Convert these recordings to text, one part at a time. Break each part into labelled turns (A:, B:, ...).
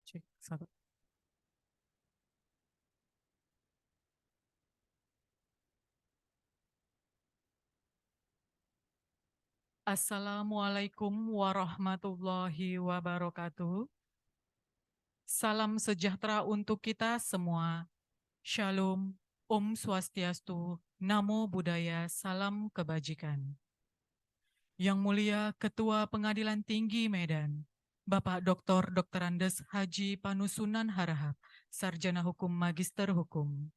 A: Cek satu. Assalamualaikum warahmatullahi wabarakatuh. Salam sejahtera untuk kita semua. Shalom, Om Swastiastu, Namo Buddhaya, Salam Kebajikan. Yang Mulia Ketua Pengadilan Tinggi Medan, Bapak Dr. Dr. Andes Haji Panusunan Harahap, Sarjana Hukum Magister Hukum.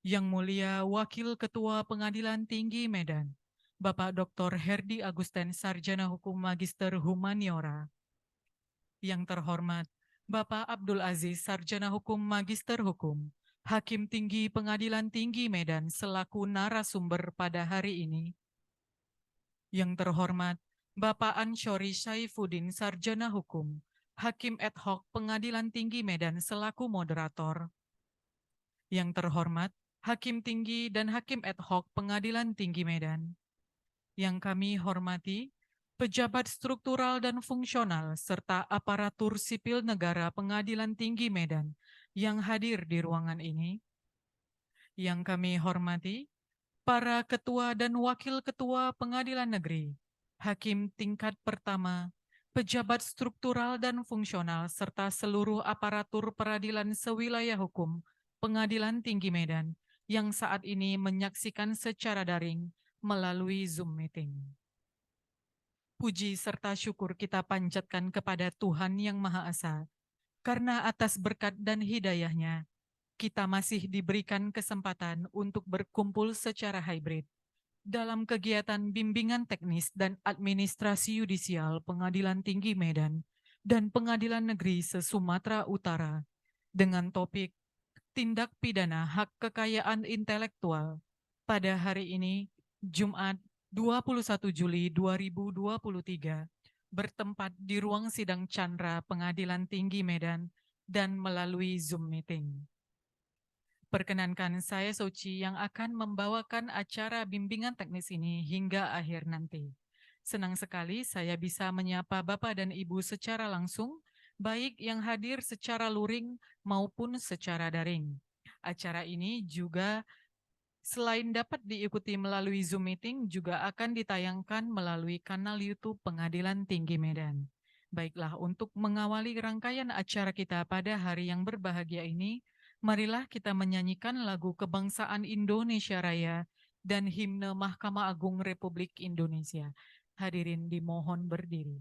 A: Yang Mulia Wakil Ketua Pengadilan Tinggi Medan, Bapak Dr. Herdi Agusten, Sarjana Hukum Magister Humaniora. Yang terhormat, Bapak Abdul Aziz, Sarjana Hukum Magister Hukum, Hakim Tinggi Pengadilan Tinggi Medan selaku narasumber pada hari ini. Yang terhormat, Bapak Ansyori Saifuddin, Sarjana Hukum, Hakim Ad Hoc Pengadilan Tinggi Medan selaku moderator. Yang terhormat, Hakim Tinggi dan Hakim Ad Hoc Pengadilan Tinggi Medan. Yang kami hormati, pejabat struktural dan fungsional, serta aparatur sipil negara Pengadilan Tinggi Medan yang hadir di ruangan ini. Yang kami hormati, para ketua dan wakil ketua Pengadilan Negeri, hakim tingkat pertama, pejabat struktural dan fungsional, serta seluruh aparatur peradilan sewilayah hukum Pengadilan Tinggi Medan yang saat ini menyaksikan secara daring melalui Zoom meeting. Puji serta syukur kita panjatkan kepada Tuhan Yang Maha Esa, karena atas berkat dan hidayah-Nya, kita masih diberikan kesempatan untuk berkumpul secara hybrid dalam kegiatan bimbingan teknis dan administrasi yudisial Pengadilan Tinggi Medan dan Pengadilan Negeri se-Sumatera Utara dengan topik tindak pidana hak kekayaan intelektual pada hari ini, Jumat 21 Juli 2023, bertempat di ruang sidang Chandra Pengadilan Tinggi Medan dan melalui Zoom meeting. Perkenankan saya Soci yang akan membawakan acara bimbingan teknis ini hingga akhir nanti. Senang sekali saya bisa menyapa Bapak dan Ibu secara langsung, baik yang hadir secara luring maupun secara daring. Acara ini juga selain dapat diikuti melalui Zoom meeting, juga akan ditayangkan melalui kanal YouTube Pengadilan Tinggi Medan. Baiklah, untuk mengawali rangkaian acara kita pada hari yang berbahagia ini, marilah kita menyanyikan lagu Kebangsaan Indonesia Raya dan himne Mahkamah Agung Republik Indonesia. Hadirin dimohon berdiri.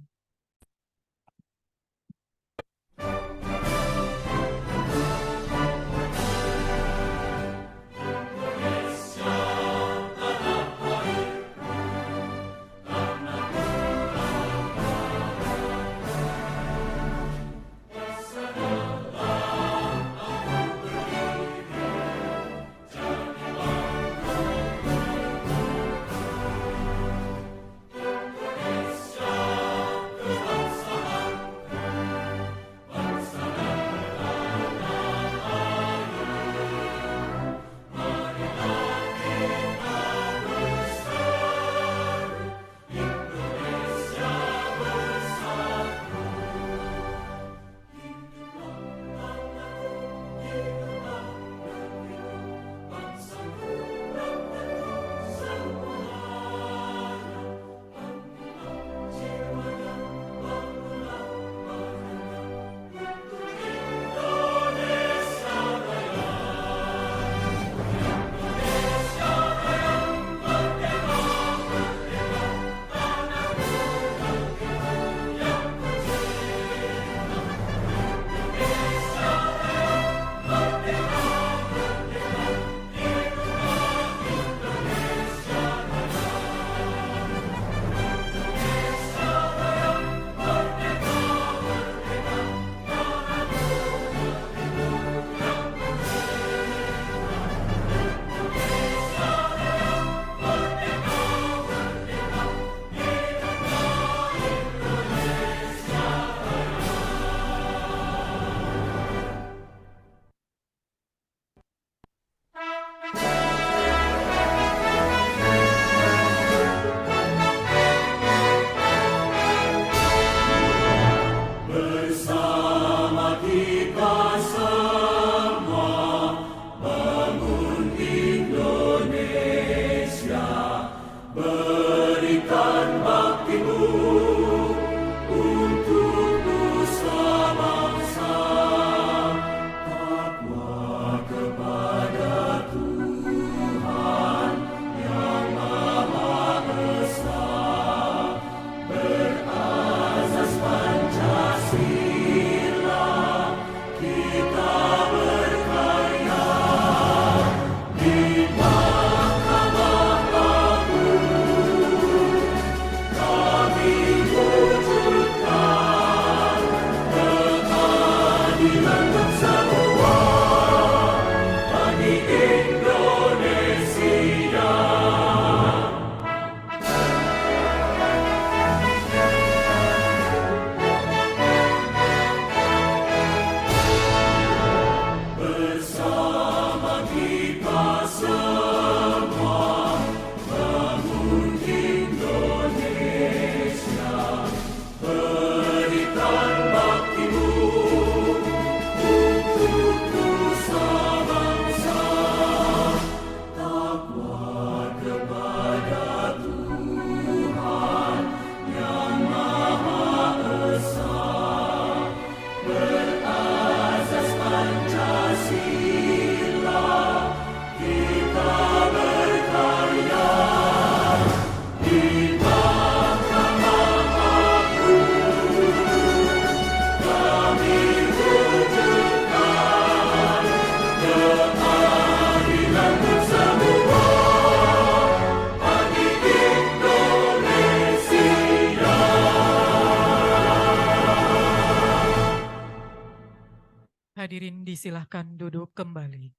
A: Hadirin disilahkan duduk kembali.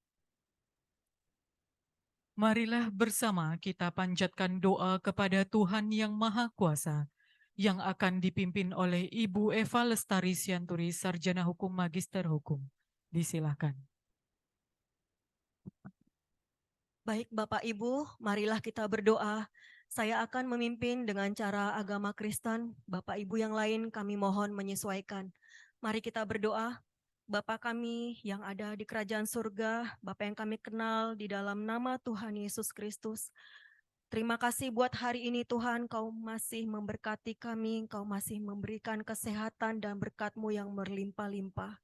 A: Marilah bersama kita panjatkan doa kepada Tuhan Yang Maha Kuasa, yang akan dipimpin oleh Ibu Eva Lestari Sianturi, Sarjana Hukum Magister Hukum. Disilahkan.
B: Baik Bapak Ibu, marilah kita berdoa. Saya akan memimpin dengan cara agama Kristen. Bapak Ibu yang lain kami mohon menyesuaikan. Mari kita berdoa. Bapa kami yang ada di kerajaan surga, Bapa yang kami kenal di dalam nama Tuhan Yesus Kristus. Terima kasih buat hari ini Tuhan, Kau masih memberkati kami, Kau masih memberikan kesehatan dan berkat-Mu yang berlimpah-limpah.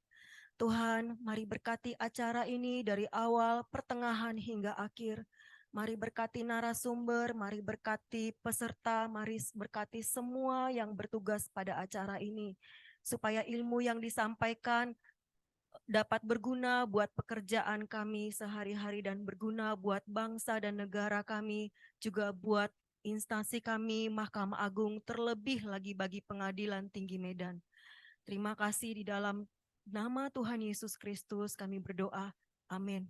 B: Tuhan, mari berkati acara ini dari awal, pertengahan hingga akhir. Mari berkati narasumber, mari berkati peserta, mari berkati semua yang bertugas pada acara ini. Supaya ilmu yang disampaikan dapat berguna buat pekerjaan kami sehari-hari dan berguna buat bangsa dan negara kami, juga buat instansi kami, Mahkamah Agung, terlebih lagi bagi Pengadilan Tinggi Medan. Terima kasih di dalam nama Tuhan Yesus Kristus kami berdoa. Amin.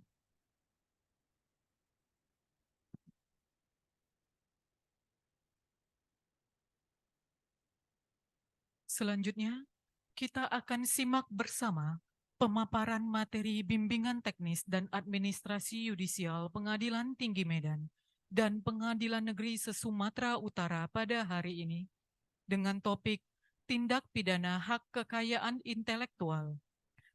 A: Selanjutnya, kita akan simak bersama pemaparan materi bimbingan teknis dan administrasi yudisial Pengadilan Tinggi Medan dan Pengadilan Negeri se-Sumatera Utara pada hari ini dengan topik tindak pidana hak kekayaan intelektual.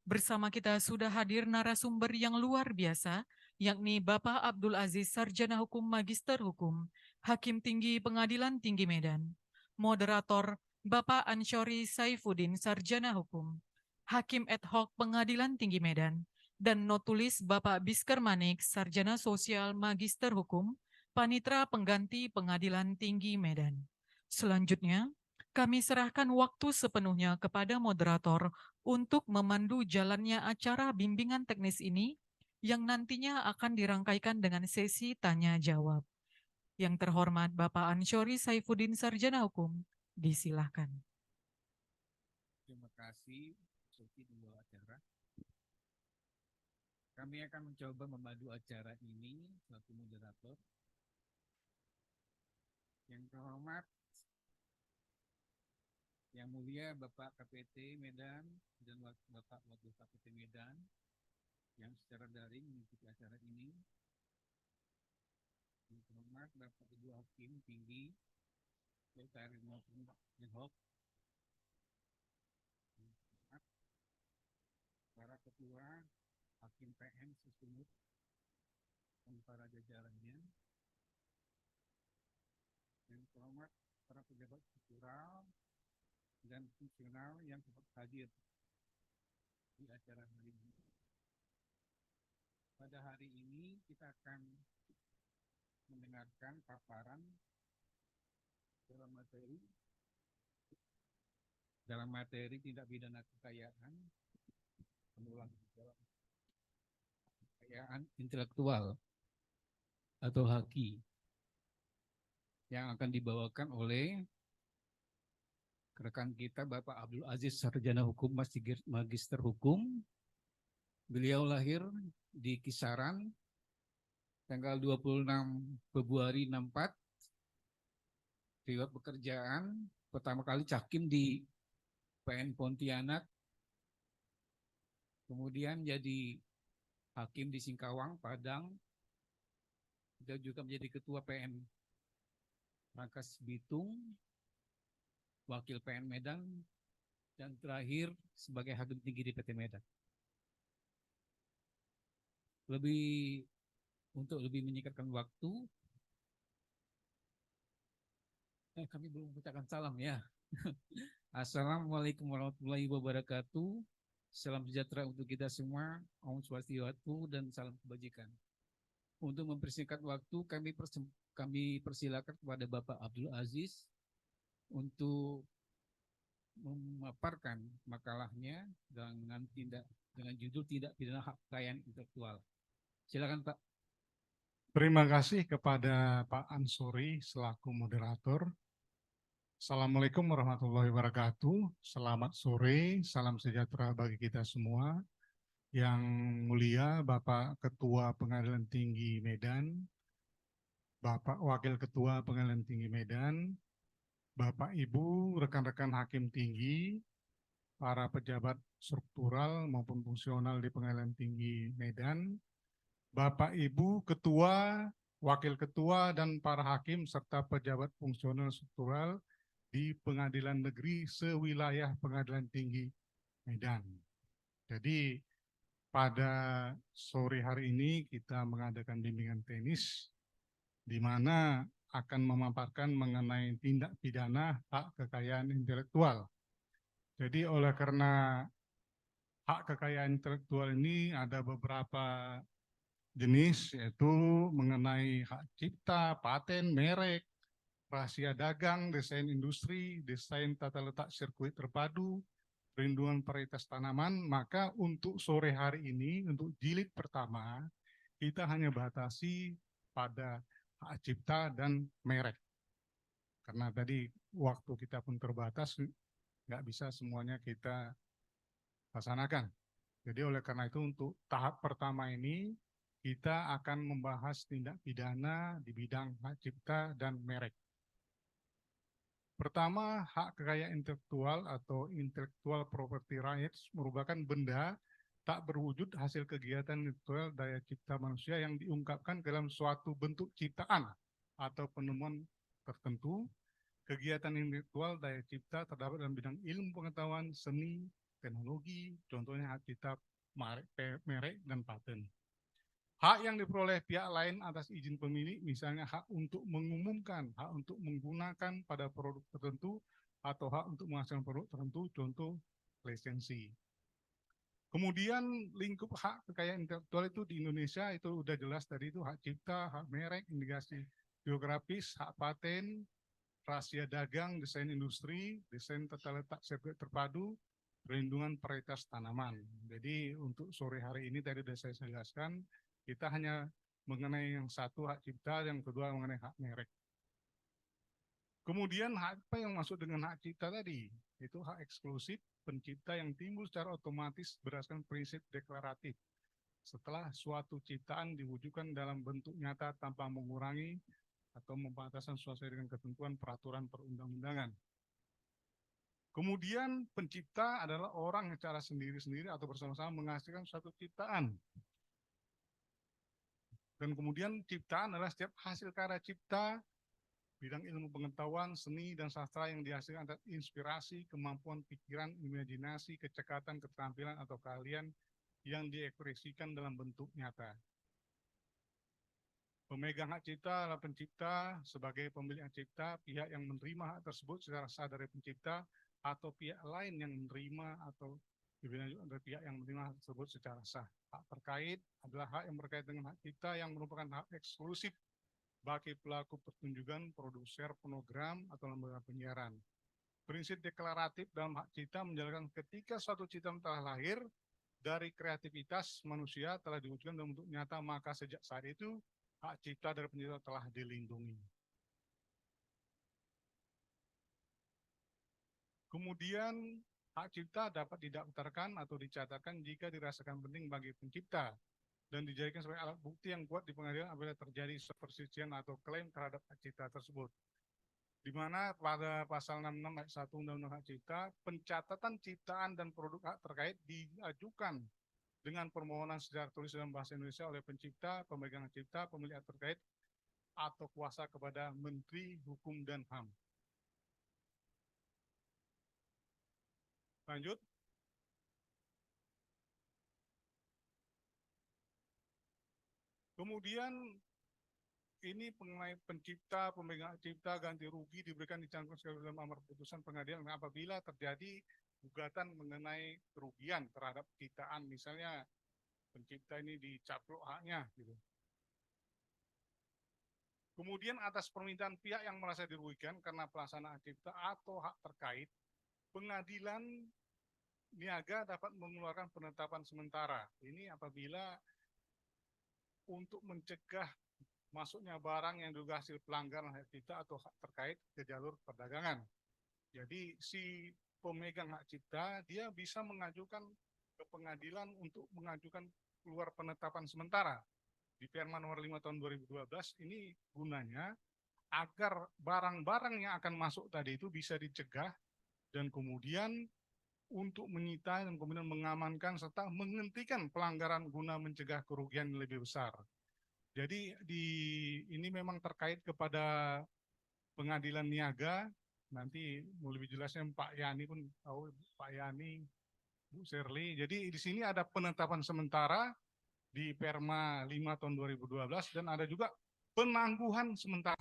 A: Bersama kita sudah hadir narasumber yang luar biasa, yakni Bapak Abdul Aziz, Sarjana Hukum Magister Hukum, Hakim Tinggi Pengadilan Tinggi Medan. Moderator Bapak Ansyori Saifuddin, Sarjana Hukum, Hakim Ad Hoc Pengadilan Tinggi Medan, dan notulis Bapak Bisker Manik, Sarjana Sosial Magister Hukum, Panitra Pengganti Pengadilan Tinggi Medan. Selanjutnya, kami serahkan waktu sepenuhnya kepada moderator untuk memandu jalannya acara bimbingan teknis ini yang nantinya akan dirangkaikan dengan sesi tanya-jawab. Yang terhormat Bapak Ansyori Saifuddin, Sarjana Hukum, disilahkan.
C: Terima kasih, Sofi, dua acara. Kami akan mencoba memandu acara ini selaku moderator. Yang terhormat, yang mulia Bapak KPT Medan dan Bapak Wakil KPT Medan yang secara daring mengikuti acara ini. Yang terhormat Bapak Ibu Hakim Tinggi, Dr. maupun Ad Hoc, para ketua Hakim PM Sesumut dan para jajarannya. Yang terhormat para pejabat struktural dan fungsional yang tetap hadir di acara hari ini. Pada hari ini kita akan mendengarkan paparan dalam materi tindak pidana kekayaan intelektual atau HAKI yang akan dibawakan oleh rekan kita Bapak Abdul Aziz, Sarjana Hukum Magister Hukum. Beliau lahir di Kisaran tanggal 26 Februari 64. Riwayat pekerjaan pertama kali Cakim di PN Pontianak, kemudian jadi hakim di Singkawang, Padang, dan juga menjadi ketua PN Rangkas Bitung, wakil PN Medan, dan terakhir sebagai hakim tinggi di PT Medan. Untuk lebih menyingkatkan waktu, kami belum mengucapkan salam ya. Assalamualaikum warahmatullahi wabarakatuh. Salam sejahtera untuk kita semua. Om Swastiastu dan salam kebajikan. Untuk mempersingkat waktu, kami persilakan kepada Bapak Abdul Aziz untuk memaparkan makalahnya dengan judul tindak pidana hak kekayaan intelektual. Silakan Pak.
D: Terima kasih kepada Pak Ansori selaku moderator. Assalamualaikum warahmatullahi wabarakatuh. Selamat sore, salam sejahtera bagi kita semua. Yang mulia Bapak Ketua Pengadilan Tinggi Medan, Bapak Wakil Ketua Pengadilan Tinggi Medan, Bapak Ibu rekan-rekan hakim tinggi, para pejabat struktural maupun fungsional di Pengadilan Tinggi Medan, Bapak Ibu Ketua, Wakil Ketua, dan para hakim serta pejabat fungsional struktural di Pengadilan Negeri sewilayah Pengadilan Tinggi Medan. Jadi pada sore hari ini kita mengadakan bimbingan tenis di mana akan memaparkan mengenai tindak pidana hak kekayaan intelektual. Jadi oleh karena hak kekayaan intelektual ini ada beberapa jenis, yaitu mengenai hak cipta, paten, merek, rahasia dagang, desain industri, desain tata letak sirkuit terpadu, perlindungan varietas tanaman. Maka untuk sore hari ini, untuk jilid pertama, kita hanya batasi pada hak cipta dan merek. Karena tadi waktu kita pun terbatas, nggak bisa semuanya kita laksanakan. Jadi oleh karena itu untuk tahap pertama ini, kita akan membahas tindak pidana di bidang hak cipta dan merek. Pertama, hak kekayaan intelektual atau intellectual property rights merupakan benda tak berwujud hasil kegiatan intelektual daya cipta manusia yang diungkapkan dalam suatu bentuk ciptaan atau penemuan tertentu. Kegiatan intelektual daya cipta terdapat dalam bidang ilmu pengetahuan, seni, teknologi, contohnya hak cipta, merek, dan paten. Hak yang diperoleh pihak lain atas izin pemilik, misalnya hak untuk mengumumkan, hak untuk menggunakan pada produk tertentu, atau hak untuk menghasilkan produk tertentu, contoh lisensi. Kemudian lingkup hak kekayaan intelektual itu di Indonesia itu udah jelas tadi, itu hak cipta, hak merek, indikasi geografis, hak paten, rahasia dagang, desain industri, desain tata letak sirkuit terpadu, perlindungan varietas tanaman. Jadi untuk sore hari ini tadi sudah saya jelaskan, kita hanya mengenai yang satu hak cipta, yang kedua mengenai hak merek. Kemudian apa yang masuk dengan hak cipta tadi? Itu hak eksklusif pencipta yang timbul secara otomatis berdasarkan prinsip deklaratif. Setelah suatu ciptaan diwujudkan dalam bentuk nyata tanpa mengurangi atau membataskan sesuai dengan ketentuan peraturan perundang-undangan. Kemudian pencipta adalah orang yang secara sendiri-sendiri atau bersama-sama menghasilkan suatu ciptaan. Dan kemudian ciptaan adalah setiap hasil karya cipta, bidang ilmu pengetahuan, seni, dan sastra yang dihasilkan atas inspirasi, kemampuan pikiran, imajinasi, kecekatan, keterampilan, atau keahlian yang diekspresikan dalam bentuk nyata. Pemegang hak cipta adalah pencipta. Sebagai pemilik hak cipta, pihak yang menerima hak tersebut secara sah dari pencipta, atau pihak lain yang menerima atau dari pihak yang menerima hak tersebut secara sah. Hak terkait adalah hak yang berkait dengan hak cipta yang merupakan hak eksklusif bagi pelaku pertunjukan, produser fonogram, atau lembaga penyiaran. Prinsip deklaratif dalam hak cipta menjelaskan ketika suatu ciptaan telah lahir dari kreativitas manusia telah diwujudkan dalam bentuk nyata, maka sejak saat itu hak cipta dari pencipta telah dilindungi. Kemudian hak cipta dapat didaftarkan atau dicatatkan jika dirasakan penting bagi pencipta dan dijadikan sebagai alat bukti yang kuat di pengadilan apabila terjadi perselisihan atau klaim terhadap hak cipta tersebut. Di mana pada pasal 66 ayat 1 Undang-Undang Hak Cipta, pencatatan ciptaan dan produk hak terkait diajukan dengan permohonan secara tulis dalam bahasa Indonesia oleh pencipta, pemegang hak cipta, pemilik hak terkait, atau kuasa kepada Menteri Hukum dan HAM. Lanjut. Kemudian ini mengenai pencipta, pemegang hak cipta, ganti rugi diberikan dicantumkan dalam amar putusan pengadilan apabila terjadi gugatan mengenai kerugian terhadap ciptaan, misalnya pencipta ini dicaplok haknya gitu. Kemudian atas permintaan pihak yang merasa dirugikan karena pelaksanaan hak cipta atau hak terkait, pengadilan niaga dapat mengeluarkan penetapan sementara. Ini apabila untuk mencegah masuknya barang yang diduga hasil pelanggaran hak cipta atau hak terkait ke jalur perdagangan. Jadi si pemegang hak cipta dia bisa mengajukan ke pengadilan untuk mengajukan keluar penetapan sementara. Di Perma nomor 5 tahun 2012 ini gunanya agar barang-barang yang akan masuk tadi itu bisa dicegah dan kemudian untuk menyita dan kemudian mengamankan serta menghentikan pelanggaran guna mencegah kerugian yang lebih besar. Jadi ini memang terkait kepada pengadilan niaga. Nanti mau lebih jelasnya Pak Yani pun tahu, Pak Yani, Bu Shirley. Jadi di sini ada penetapan sementara di Perma 5 tahun 2012 dan ada juga penangguhan sementara.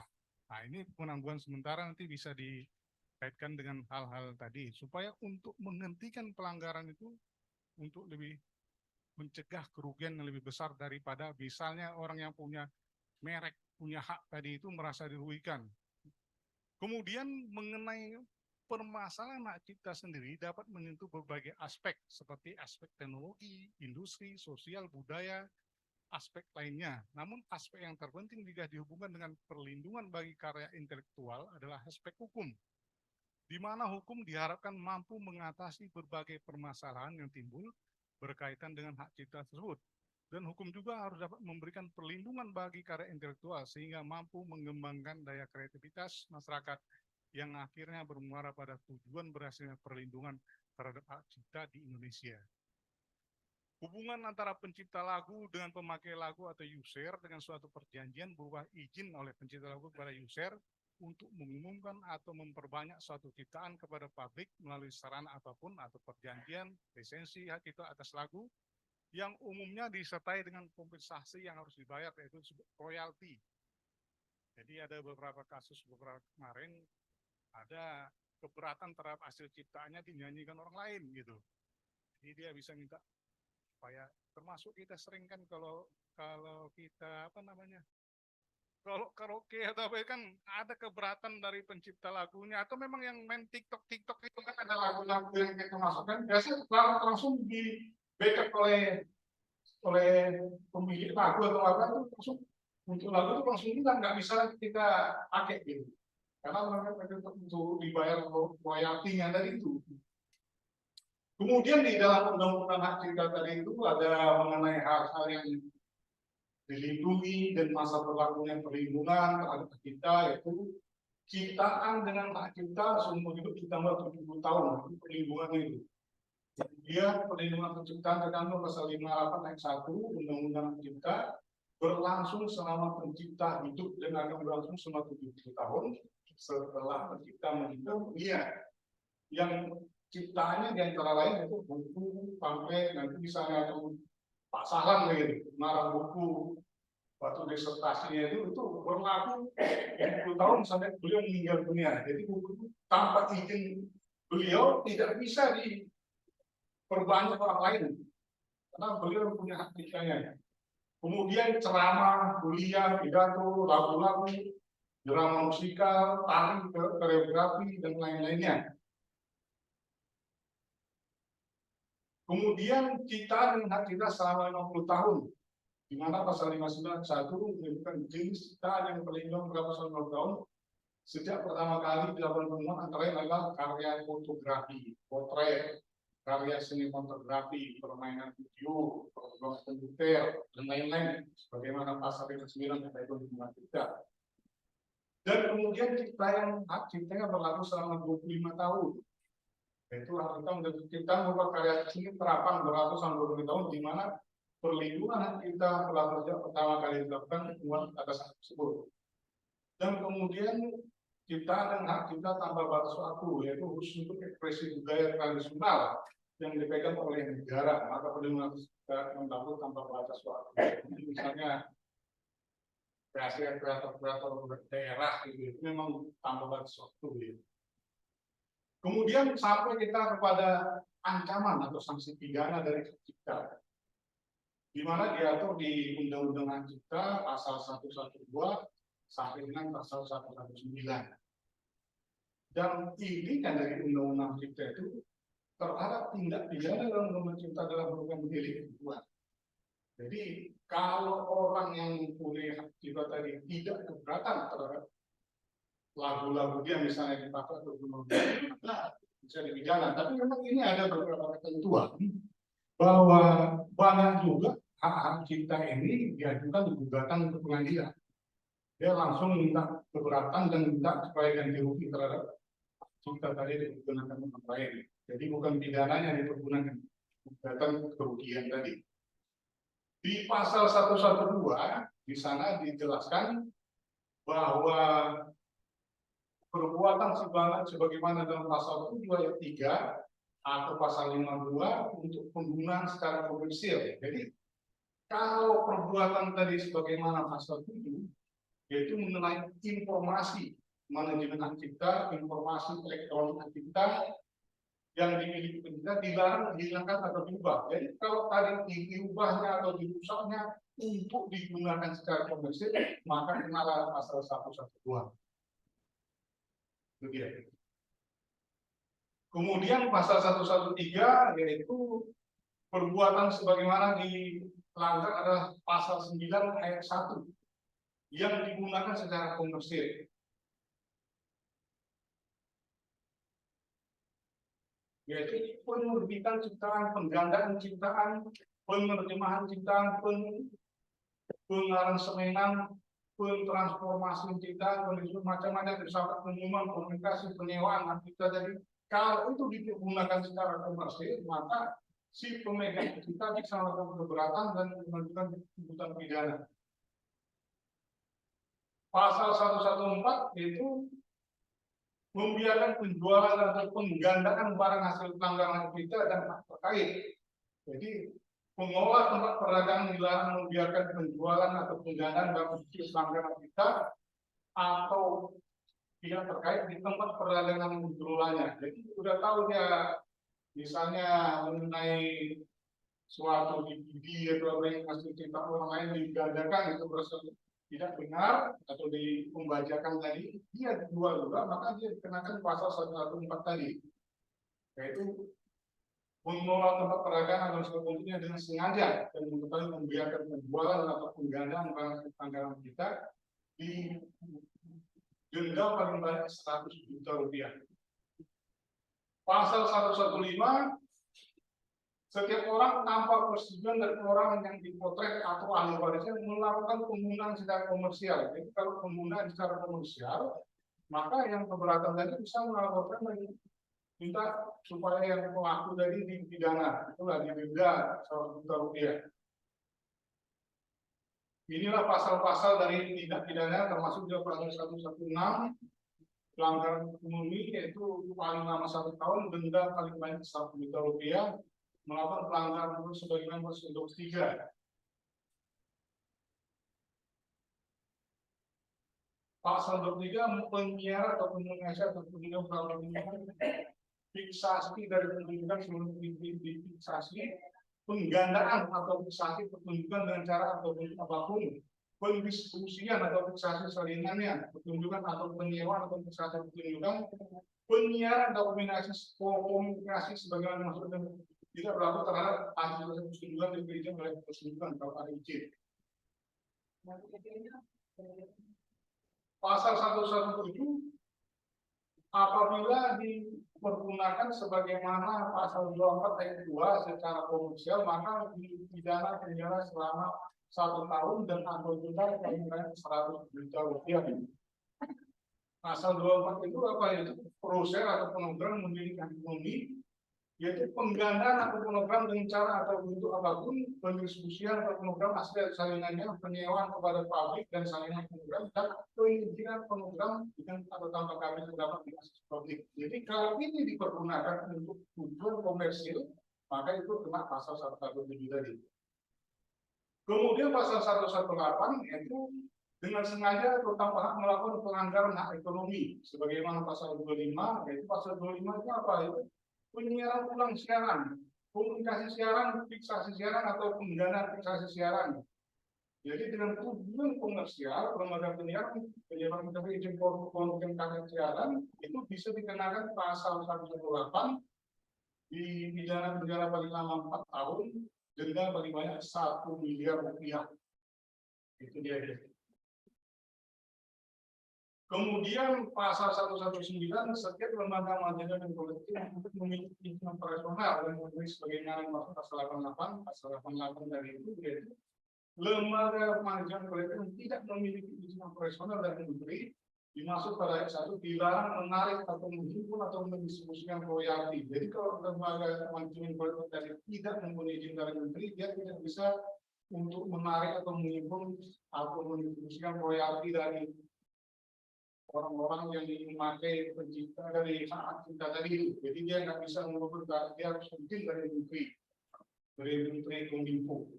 D: Nah, ini penangguhan sementara nanti bisa dikaitkan dengan hal-hal tadi supaya untuk menghentikan pelanggaran itu untuk lebih mencegah kerugian yang lebih besar daripada misalnya orang yang punya merek, punya hak tadi itu merasa dirugikan. Kemudian mengenai permasalahan hak cipta sendiri dapat menyentuh berbagai aspek seperti aspek teknologi, industri, sosial, budaya, aspek lainnya. Namun aspek yang terpenting jika dihubungkan dengan perlindungan bagi karya intelektual adalah aspek hukum, di mana hukum diharapkan mampu mengatasi berbagai permasalahan yang timbul berkaitan dengan hak cipta tersebut. Dan hukum juga harus dapat memberikan perlindungan bagi karya intelektual sehingga mampu mengembangkan daya kreativitas masyarakat yang akhirnya bermuara pada tujuan berhasilnya perlindungan terhadap hak cipta di Indonesia. Hubungan antara pencipta lagu dengan pemakai lagu atau user dengan suatu perjanjian berupa izin oleh pencipta lagu kepada user untuk mengumumkan atau memperbanyak suatu ciptaan kepada publik melalui sarana apapun atau perjanjian lisensi hak cipta atas lagu yang umumnya disertai dengan kompensasi yang harus dibayar, yaitu royalti. Jadi ada beberapa kasus beberapa kemarin ada keberatan terhadap hasil ciptaannya dinyanyikan orang lain gitu. Jadi dia bisa minta supaya termasuk kita sering kan kalau kita kalau karaoke atau apa kan ada keberatan dari pencipta lagunya atau memang yang main TikTok itu kan ada lagu-lagu yang kita masukkan biasanya langsung di backup oleh pemilik lagu atau apa itu langsung untuk lagu itu langsung kita nggak bisa kita pakai gitu. Karena mereka untuk dibayar royaltinya dari itu. Kemudian di dalam undang-undang hak cipta tadi itu ada mengenai hal-hal yang dilindungi dan masa berlakunya perlindungan terhadap kita, yaitu ciptaan dengan hak cipta seumur hidup ditambah 70 tahun itu perlindungan itu. Kemudian perlindungan penciptaan tergantung pasal 58 ayat 1 Undang-Undang Hak Cipta berlangsung selama pencipta hidup dan akan berlangsung selama 70 tahun setelah pencipta meninggal dunia. Yang ciptaannya di antara lain itu buku, pamflet, nanti misalnya itu Pak Sahlan begitu, mengarang buku, waktu disertasinya itu berlaku 20 tahun sampai beliau meninggal dunia. Jadi buku tanpa izin beliau tidak bisa diperbanyak orang lain, karena beliau punya hak ciptanya. Kemudian ceramah, kuliah, pidato, lagu-lagu, drama musikal, tari, koreografi, dan lain-lainnya. Kemudian kita dengan hak cipta selama 50 tahun, di mana pasal 59 1 menyebutkan jenis ciptaan yang terlindung berapa selama 50 tahun. Sejak pertama kali dilakukan penemuan antara lain adalah karya fotografi, potret, karya seni fotografi, permainan video, program komputer, dan lain-lain, sebagaimana pasal 59 yang itu hak cipta. Dan kemudian cipta yang hak ciptanya berlaku selama 25 tahun. Yaitu hak cipta menjadi cipta berupa karya seni terapan berlaku selama 25 tahun, di mana perlindungan hak cipta berlaku sejak pertama kali dilakukan temuan atas hak tersebut. Dan kemudian cipta dan hak cipta tanpa batas waktu, yaitu khusus untuk ekspresi budaya tradisional yang dipegang oleh negara, maka perlindungan yang berlaku tanpa batas waktu. Misalnya kreator-kreator daerah gitu, itu memang tanpa batas waktu gitu. Kemudian sampai kita kepada ancaman atau sanksi pidana dari hak cipta, di mana diatur di Undang-Undang Hak Cipta pasal 112 sampai dengan pasal 119. Dan intinya dari Undang-Undang Hak Cipta itu terhadap tindak pidana dalam mencipta dalam program milik kebutuhan. Jadi kalau orang yang punya hak cipta tadi tidak keberatan terhadap lagu-lagu dia misalnya dipakai untuk bisa dipidana. Tapi memang ini ada beberapa ketentuan bahwa banyak juga hak-hak kita ini diajukan di gugatan ke pengadilan. Dia langsung minta keberatan dan minta supaya ganti rugi terhadap kita tadi digunakan untuk lain. Jadi bukan pidananya dipergunakan, gugatan kerugian tadi. Di pasal 112 di sana dijelaskan bahwa perbuatan sebagaimana dalam pasal 7 ayat 3 atau pasal 52 untuk penggunaan secara komersil. Jadi kalau perbuatan tadi sebagaimana pasal 7 yaitu mengenai informasi manajemen hak cipta, informasi elektronik hak cipta yang dimiliki pencipta dilarang, dihilangkan atau diubah. Jadi kalau tadi diubahnya atau dirusaknya untuk digunakan secara komersil, maka kenalah pasal 112. Begitu. Kemudian pasal 113 yaitu perbuatan sebagaimana dilanggar adalah pasal 9 ayat 1 yang digunakan secara komersil. Yaitu penerbitan ciptaan, penggandaan ciptaan, penerjemahan ciptaan, pengaransemenan, pentransformasi ciptaan, macam-macam filsafat pengumuman, komunikasi, penyewaan, kita jadi kalau itu digunakan secara komersil, maka si pemegang cipta bisa melakukan keberatan dan mengajukan tuntutan pidana. Pasal 114 itu membiarkan penjualan atau penggandaan barang hasil pelanggaran kita dan hak terkait. Jadi pengelola tempat perdagangan dilarang membiarkan penjualan atau penggandaan barang hasil pelanggaran kita atau pihak terkait di tempat perdagangan pengelolanya. Jadi sudah tahu dia misalnya mengenai suatu DVD atau yang hasil cipta orang lain digandakan itu berasal tidak benar atau pembajakan tadi, dia dijual juga, maka dia dikenakan pasal 114 tadi, yaitu mengelola tempat perdagangan dan sebagainya dengan sengaja dan mengetahui membiarkan penjualan atau penggandaan barang pelanggaran kita di denda paling banyak 100 juta rupiah. Pasal 115 setiap orang tanpa persetujuan dari orang yang dipotret atau ahli warisnya melakukan penggunaan secara komersial. Jadi kalau penggunaan secara komersial, maka yang keberatan tadi bisa melaporkan dan minta supaya yang pelaku tadi dipidana, itulah didenda 100 juta rupiah. Inilah pasal-pasal dari tindak pidana termasuk juga pasal 116 pelanggaran ekonomi yaitu paling lama 1 tahun, denda paling banyak 1 juta rupiah. Melakukan pelanggaran itu sebagaimana pasal 23. Pasal 23 penyiar atau penyiar atau penyiar fiksasi dari pertunjukan sebelum difiksasi, penggandaan atau fiksasi pertunjukan dengan cara atau bentuk apapun, pendistribusian atau fiksasi salinannya, pertunjukan atau penyewaan atau fiksasi pertunjukan, penyiaran atau komunikasi sebagaimana maksudnya tidak berlaku terhadap hasil persetujuan yang diberikan oleh persetujuan kalau ada izin. Pasal 117 apabila dipergunakan sebagaimana pasal 24 ayat 2 secara komersial maka dipidana penjara selama 1 tahun dan atau denda paling banyak 100 juta rupiah. Pasal 24 itu apa itu? Proses atau program memiliki ekonomi yaitu penggandaan atau program dengan cara atau bentuk apapun, pendistribusian atau program hasil salinannya, penyewaan kepada pabrik dan salinan program, dan penyidikan program dengan atau tanpa kami terdapat di akses publik. Jadi kalau ini dipergunakan untuk tujuan komersil, maka itu kena pasal 117 tadi. Kemudian pasal 118 yaitu dengan sengaja atau tanpa hak melakukan pelanggaran hak ekonomi, sebagaimana pasal 25, yaitu pasal 25 itu apa itu? Penyiaran ulang siaran, komunikasi siaran, fiksasi siaran atau penggandaan fiksasi siaran. Jadi dengan tujuan komersial, lembaga penyiaran izin konten siaran itu bisa dikenakan pasal 118 di pidana penjara paling lama 4 tahun, denda paling banyak 1 miliar rupiah. Itu dia.
E: Kemudian pasal 119, setiap lembaga majalah dan kolektif untuk memiliki izin operasional dan memberi sebagaimana dimaksud pasal 88 dari itu, yaitu lembaga majalah kolektif tidak memiliki izin operasional dan memberi dimaksud pada ayat 1 dilarang menarik atau menghimpun atau mendistribusikan royalti. Jadi kalau lembaga majalah kolektif tadi tidak mempunyai izin dari menteri, dia tidak bisa untuk menarik atau menghimpun atau mendistribusikan royalti dari orang-orang yang memakai pencipta dari hak cipta tadi itu. Jadi dia nggak bisa mengukur, dia harus izin dari menteri Kominfo.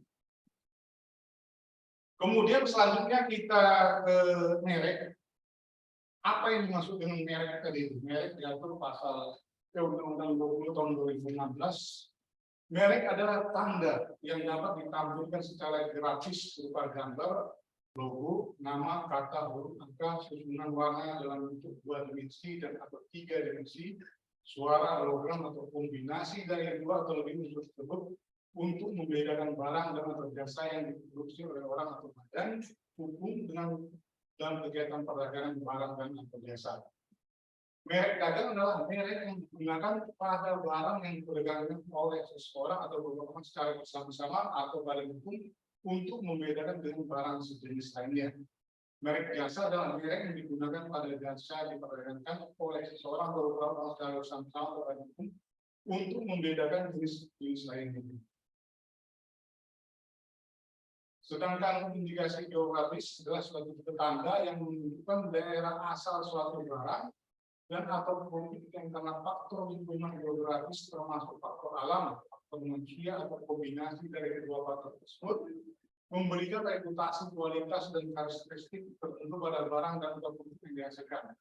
E: Kemudian selanjutnya kita ke merek. Apa yang dimaksud dengan merek tadi itu? Merek diatur pasal Undang-Undang 20 tahun 2016. Merek adalah tanda yang dapat ditampilkan secara gratis berupa gambar, logo, nama, kata, huruf, angka, susunan warna dalam bentuk 2 dimensi dan atau 3 dimensi, suara, hologram atau kombinasi dari 2 atau lebih unsur tersebut untuk membedakan barang dan atau jasa yang diproduksi oleh orang atau badan hukum dengan dalam kegiatan perdagangan barang dan atau jasa. Merek dagang adalah merek yang digunakan pada barang yang diperdagangkan oleh seseorang atau beberapa orang secara bersama-sama atau badan hukum untuk membedakan dengan barang sejenis lainnya. Merek jasa adalah merek yang digunakan pada jasa diperdagangkan oleh seseorang atau beberapa orang secara bersama-sama atau badan hukum untuk membedakan jenis-jenis lainnya. Sedangkan indikasi geografis adalah suatu tanda yang menunjukkan daerah asal suatu barang dan atau produk yang karena faktor lingkungan geografis termasuk faktor alam, faktor manusia atau kombinasi dari kedua faktor tersebut memberikan reputasi, kualitas dan karakteristik tertentu pada barang dan atau produk yang dihasilkan.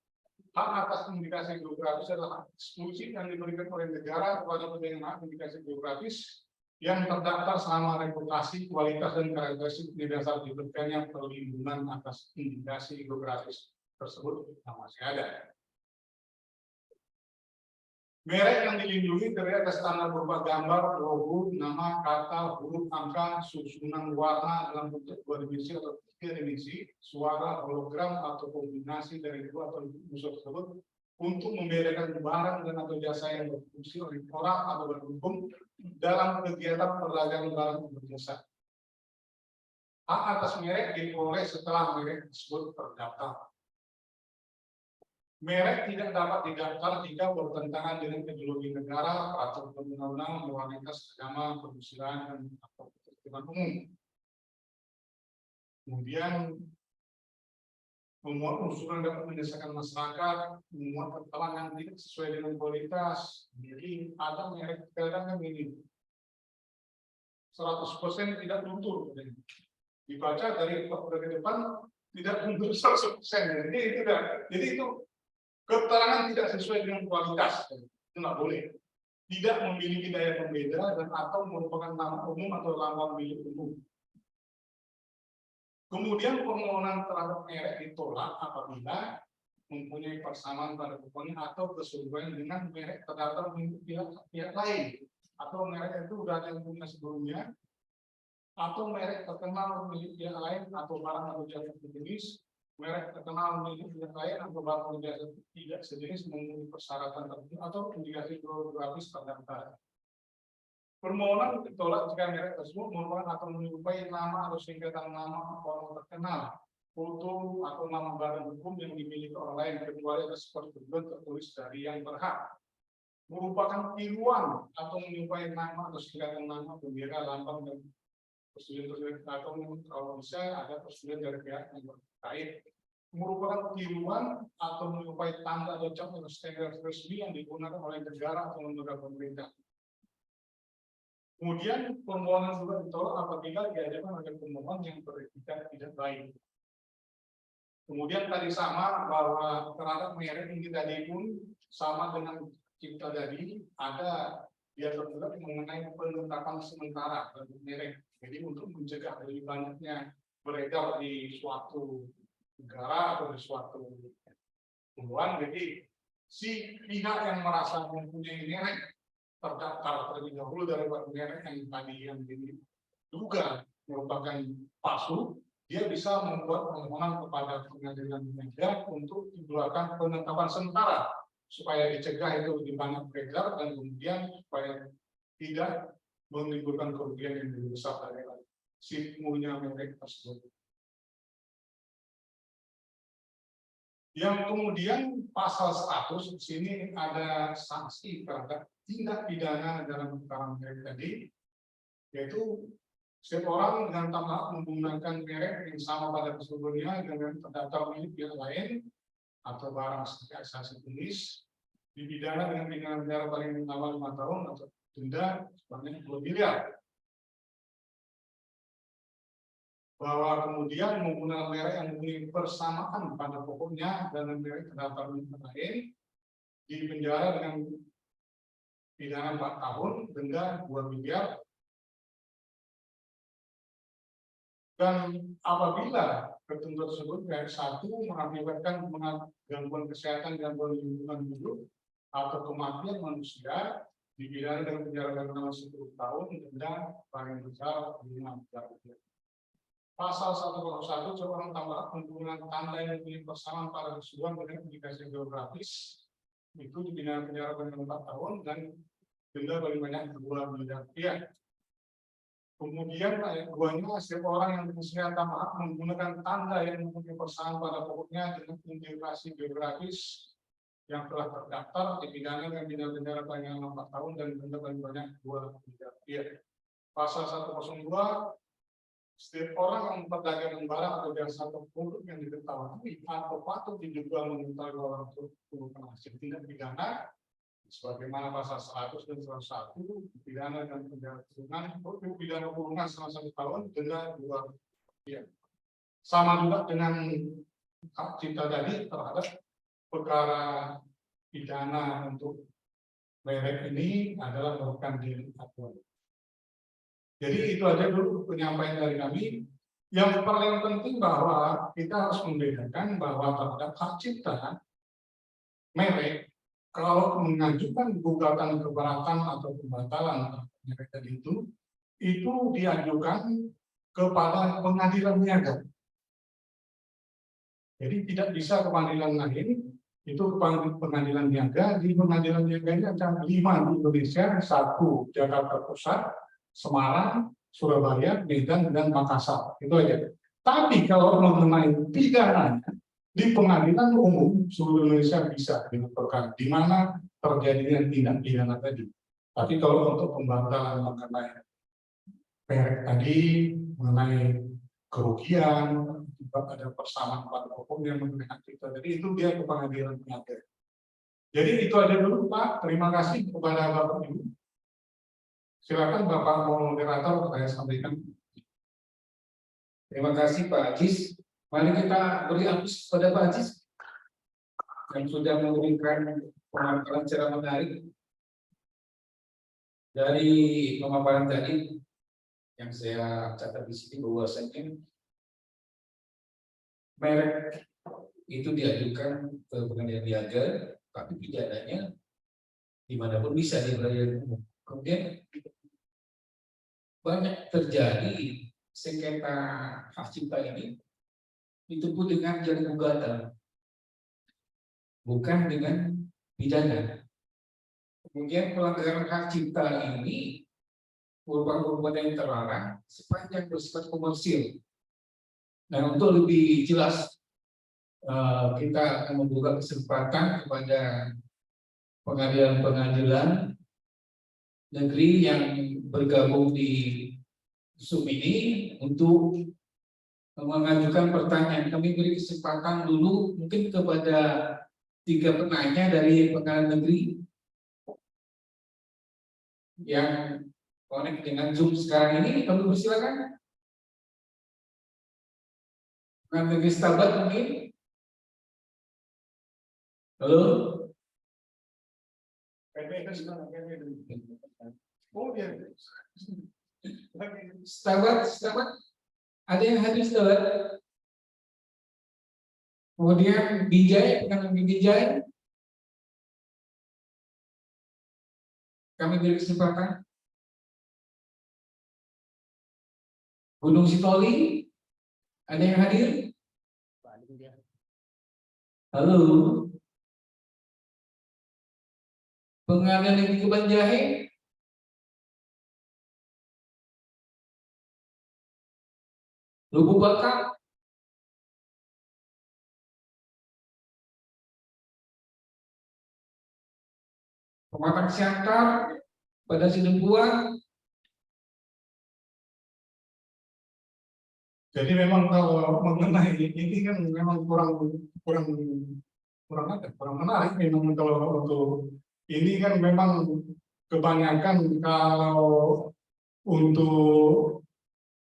E: Hak atas indikasi geografis adalah hak eksklusif yang diberikan oleh negara kepada pemegang hak indikasi geografis yang terdaftar selama reputasi, kualitas dan karakteristik di dasar diberikannya perlindungan atas indikasi geografis tersebut yang masih ada. Merek yang dilindungi terdiri atas standar berupa gambar, logo, nama, kata, huruf, angka, susunan warna dalam bentuk 2 dimensi atau 3 dimensi, suara, hologram atau kombinasi dari 2 atau unsur tersebut untuk membedakan barang dan atau jasa yang berfungsi oleh orang atau berhukum dalam kegiatan perdagangan barang atau jasa. Hak atas merek diperoleh setelah merek tersebut terdaftar. Merek tidak dapat didaftar jika bertentangan dengan ideologi negara, peraturan perundang-undangan, moralitas, agama, permusikan, atau ketertiban umum. Kemudian memuat unsur yang dapat mendesakan masyarakat, memuat keterangan yang tidak sesuai dengan kualitas. Jadi ada merek kadang ini 100% tidak luntur. Dibaca dari depan tidak luntur 100%. Jadi itu keterangan tidak sesuai dengan kualitas, itu tidak boleh. Tidak memiliki daya pembeda dan atau merupakan nama umum atau lambang milik umum. Kemudian permohonan terhadap merek ditolak apabila mempunyai persamaan pada komponen atau kesesuaian dengan merek terdaftar milik pihak lain, atau merek itu sudah ada yang punya sebelumnya, atau merek terkenal milik pihak lain atau barang atau jasa sejenis. Merek terkenal milik pihak lain atau barang atau jasa tidak sejenis memenuhi persyaratan tertentu atau indikasi geografis terdaftar. Permohonan ditolak jika merek tersebut merupakan atau menyerupai nama atau singkatan nama orang terkenal, foto atau nama badan hukum yang dimiliki orang lain kecuali atas persetujuan tertulis dari yang berhak. Merupakan tiruan atau menyerupai nama atau singkatan nama bendera, lambang dan persetujuan atau kalau bisa ada persetujuan dari pihak yang terkait. Merupakan tiruan atau menyerupai tanda atau cap atau stempel resmi yang digunakan oleh negara atau lembaga pemerintah. Kemudian permohonan juga ditolak apabila diajukan oleh pemohon yang beretika tidak baik. Kemudian tadi sama bahwa terhadap merek ini tadi pun sama dengan cipta tadi ada diatur juga mengenai penetapan sementara bagi merek. Jadi untuk mencegah lebih banyaknya beredar di suatu negara atau di suatu tumbuhan, jadi si pihak yang merasa mempunyai merek terdaftar terlebih dahulu dari merek yang tadi yang diduga merupakan palsu, dia bisa membuat permohonan kepada pengadilan negara untuk dikeluarkan penetapan sementara supaya dicegah itu lebih banyak beredar dan kemudian supaya tidak menimbulkan kerugian yang lebih besar dari si pengguna merek tersebut. Yang kemudian pasal 100 di sini ada sanksi terhadap tindak pidana dalam perkara merek tadi, yaitu setiap orang dengan tambah menggunakan merek yang sama pada sebelumnya dengan terdaftar milik pihak lain atau barang sebagai asasi tulis dipidana dengan pidana penjara paling lama 5 tahun atau denda sebanyak 2 miliar. Bahwa kemudian menggunakan merek yang mempunyai persamaan pada pokoknya dan merek terdaftar milik lain dipenjara dengan pidana 4 tahun, denda 2 miliar. Dan apabila ketentuan tersebut yang satu mengakibatkan gangguan kesehatan dan lingkungan hidup atau kematian manusia dipidana dengan penjara paling lama 10 tahun, denda paling besar 5 miliar rupiah. Pasal 101 seorang tambah menggunakan tanda yang mempunyai persamaan pada keseluruhan dengan indikasi geografis itu dipidana penjara paling lama 4 tahun dan denda paling banyak 2 miliar rupiah. Kemudian ayat 2-nya, setiap orang yang berusia tambahan menggunakan tanda yang mempunyai persamaan pada pokoknya dengan indikasi geografis yang telah terdaftar dipidana dengan pidana penjara paling lama 4 tahun dan denda paling banyak 2 miliar rupiah. Pasal 102, setiap orang yang memperdagangkan barang atau jasa atau produk yang diketahui atau patut diduga mengetahui orang tersebut hasil tindak pidana sebagaimana pasal 100 dan 101 pidana dan penjara kurungan, pidana kurungan selama 1 tahun, denda 2 miliar. Sama juga dengan hak cipta tadi terhadap perkara pidana untuk merek ini adalah merupakan delik aduan. Jadi itu aja dulu penyampaian dari kami. Yang paling penting bahwa kita harus membedakan bahwa terhadap hak cipta merek, kalau mengajukan gugatan keberatan atau pembatalan merek tadi itu diajukan kepada pengadilan niaga. Jadi tidak bisa ke pengadilan lain, itu ke pengadilan niaga. Di pengadilan niaga ini ada 5 di Indonesia, 1 Jakarta Pusat, Semarang, Surabaya, Medan, dan Makassar. Itu aja. Tapi kalau mengenai pidananya, di pengadilan umum seluruh Indonesia bisa dengan perkara di mana terjadinya tindak pidana tadi. Tapi kalau untuk pembatalan mengenai merek tadi, mengenai kerugian, ada persamaan pada pokoknya mengenai hak cipta, jadi itu dia ke pengadilan niaga. Jadi itu aja dulu Pak. Terima kasih kepada Bapak Ibu. Silakan Bapak moderator saya sampaikan.
C: Terima kasih Pak Ajis. Mari kita beri aplaus kepada Pak Ajis yang sudah memberikan pemaparan secara menarik. Dari pemaparan tadi yang saya catat di sini bahwasanya merek itu diajukan ke pengadilan niaga, tapi pidananya dimanapun bisa di pengadilan umum. Kemudian banyak terjadi sengketa hak cipta ini ditempuh dengan jalur gugatan, bukan dengan pidana. Kemudian pelanggaran hak cipta ini merupakan perbuatan yang terlarang sepanjang bersifat komersil. Nah, untuk lebih jelas kita akan membuka kesempatan kepada pengadilan-pengadilan negeri yang bergabung di Zoom ini untuk mengajukan pertanyaan. Kami beri kesempatan dulu mungkin kepada 3 penanya dari pengadilan negeri yang connect dengan Zoom sekarang ini. Kami persilakan. Pengadilan negeri Stabat mungkin. Halo.
E: Oh ya.
C: Stabat, ada yang hadir Stabat? Kemudian Bijay, pengadilan Bijay. Kami beri kesempatan. Gunung Sitoli, Ada yang hadir? Halo. Pengadilan Negeri Kebanjahe. Lubuk Bakar. Pematang Siantar pada Sidempuan.
E: Jadi memang kalau mengenai ini kan memang kurang kurang menarik memang kalau untuk ini kan memang kebanyakan kalau untuk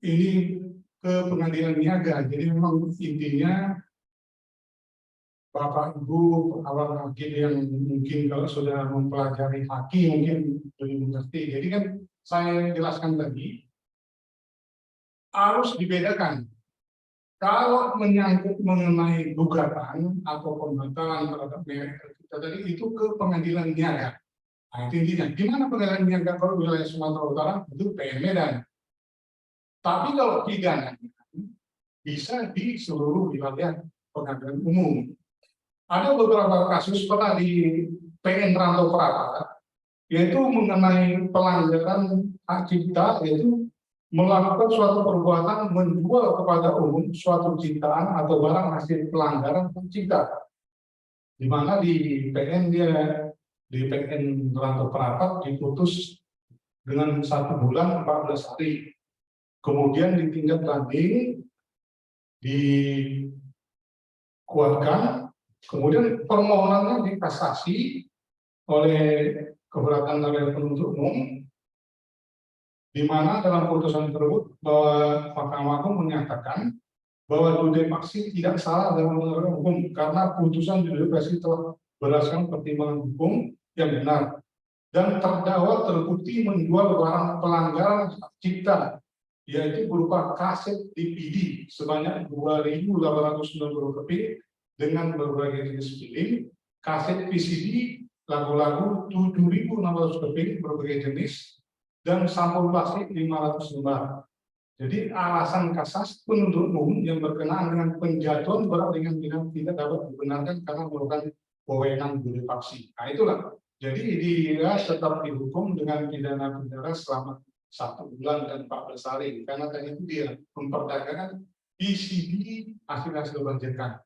E: ini ke pengadilan niaga. Jadi memang intinya Bapak Ibu awal hakim yang mungkin kalau sudah mempelajari hakim mungkin lebih mengerti. Jadi kan saya jelaskan tadi harus dibedakan. Kalau menyangkut mengenai gugatan atau pembatalan terhadap merek kita tadi itu ke pengadilan niaga. Nah, itu intinya. Di mana pengadilan niaga kalau wilayah Sumatera Utara itu PN Medan. Tapi kalau pidana bisa di seluruh wilayah pengadilan umum. Ada beberapa kasus pernah di PN Rantau Prata, yaitu mengenai pelanggaran hak cipta, yaitu melakukan suatu perbuatan menjual kepada umum suatu ciptaan atau barang hasil pelanggaran hak cipta. Di mana di PN Rantau Prata diputus dengan 1 bulan 14 hari. Kemudian di tingkat banding dikuatkan, kemudian permohonannya dikasasi oleh keberatan dari penuntut umum, di mana dalam putusan tersebut bahwa Mahkamah Agung menyatakan bahwa Dude Paksi tidak salah dalam menerapkan hukum karena putusan Dude Paksi telah berdasarkan pertimbangan hukum yang benar dan terdakwa terbukti menjual barang pelanggaran hak cipta, yaitu berupa kaset DVD sebanyak 2.890 keping dengan berbagai jenis film, kaset VCD lagu-lagu 7.600 keping berbagai jenis, dan sampul plastik 500 lembar. Jadi alasan kasasi penuntut umum yang berkenaan dengan penjatuhan berat ringan pidana tidak dapat dibenarkan karena merupakan wewenang Dude Paksi. Nah itulah. Jadi dia tetap dihukum dengan pidana penjara selama 1 bulan dan 14 hari. Karena tadi itu dia memperdagangkan VCD hasil banjirkan.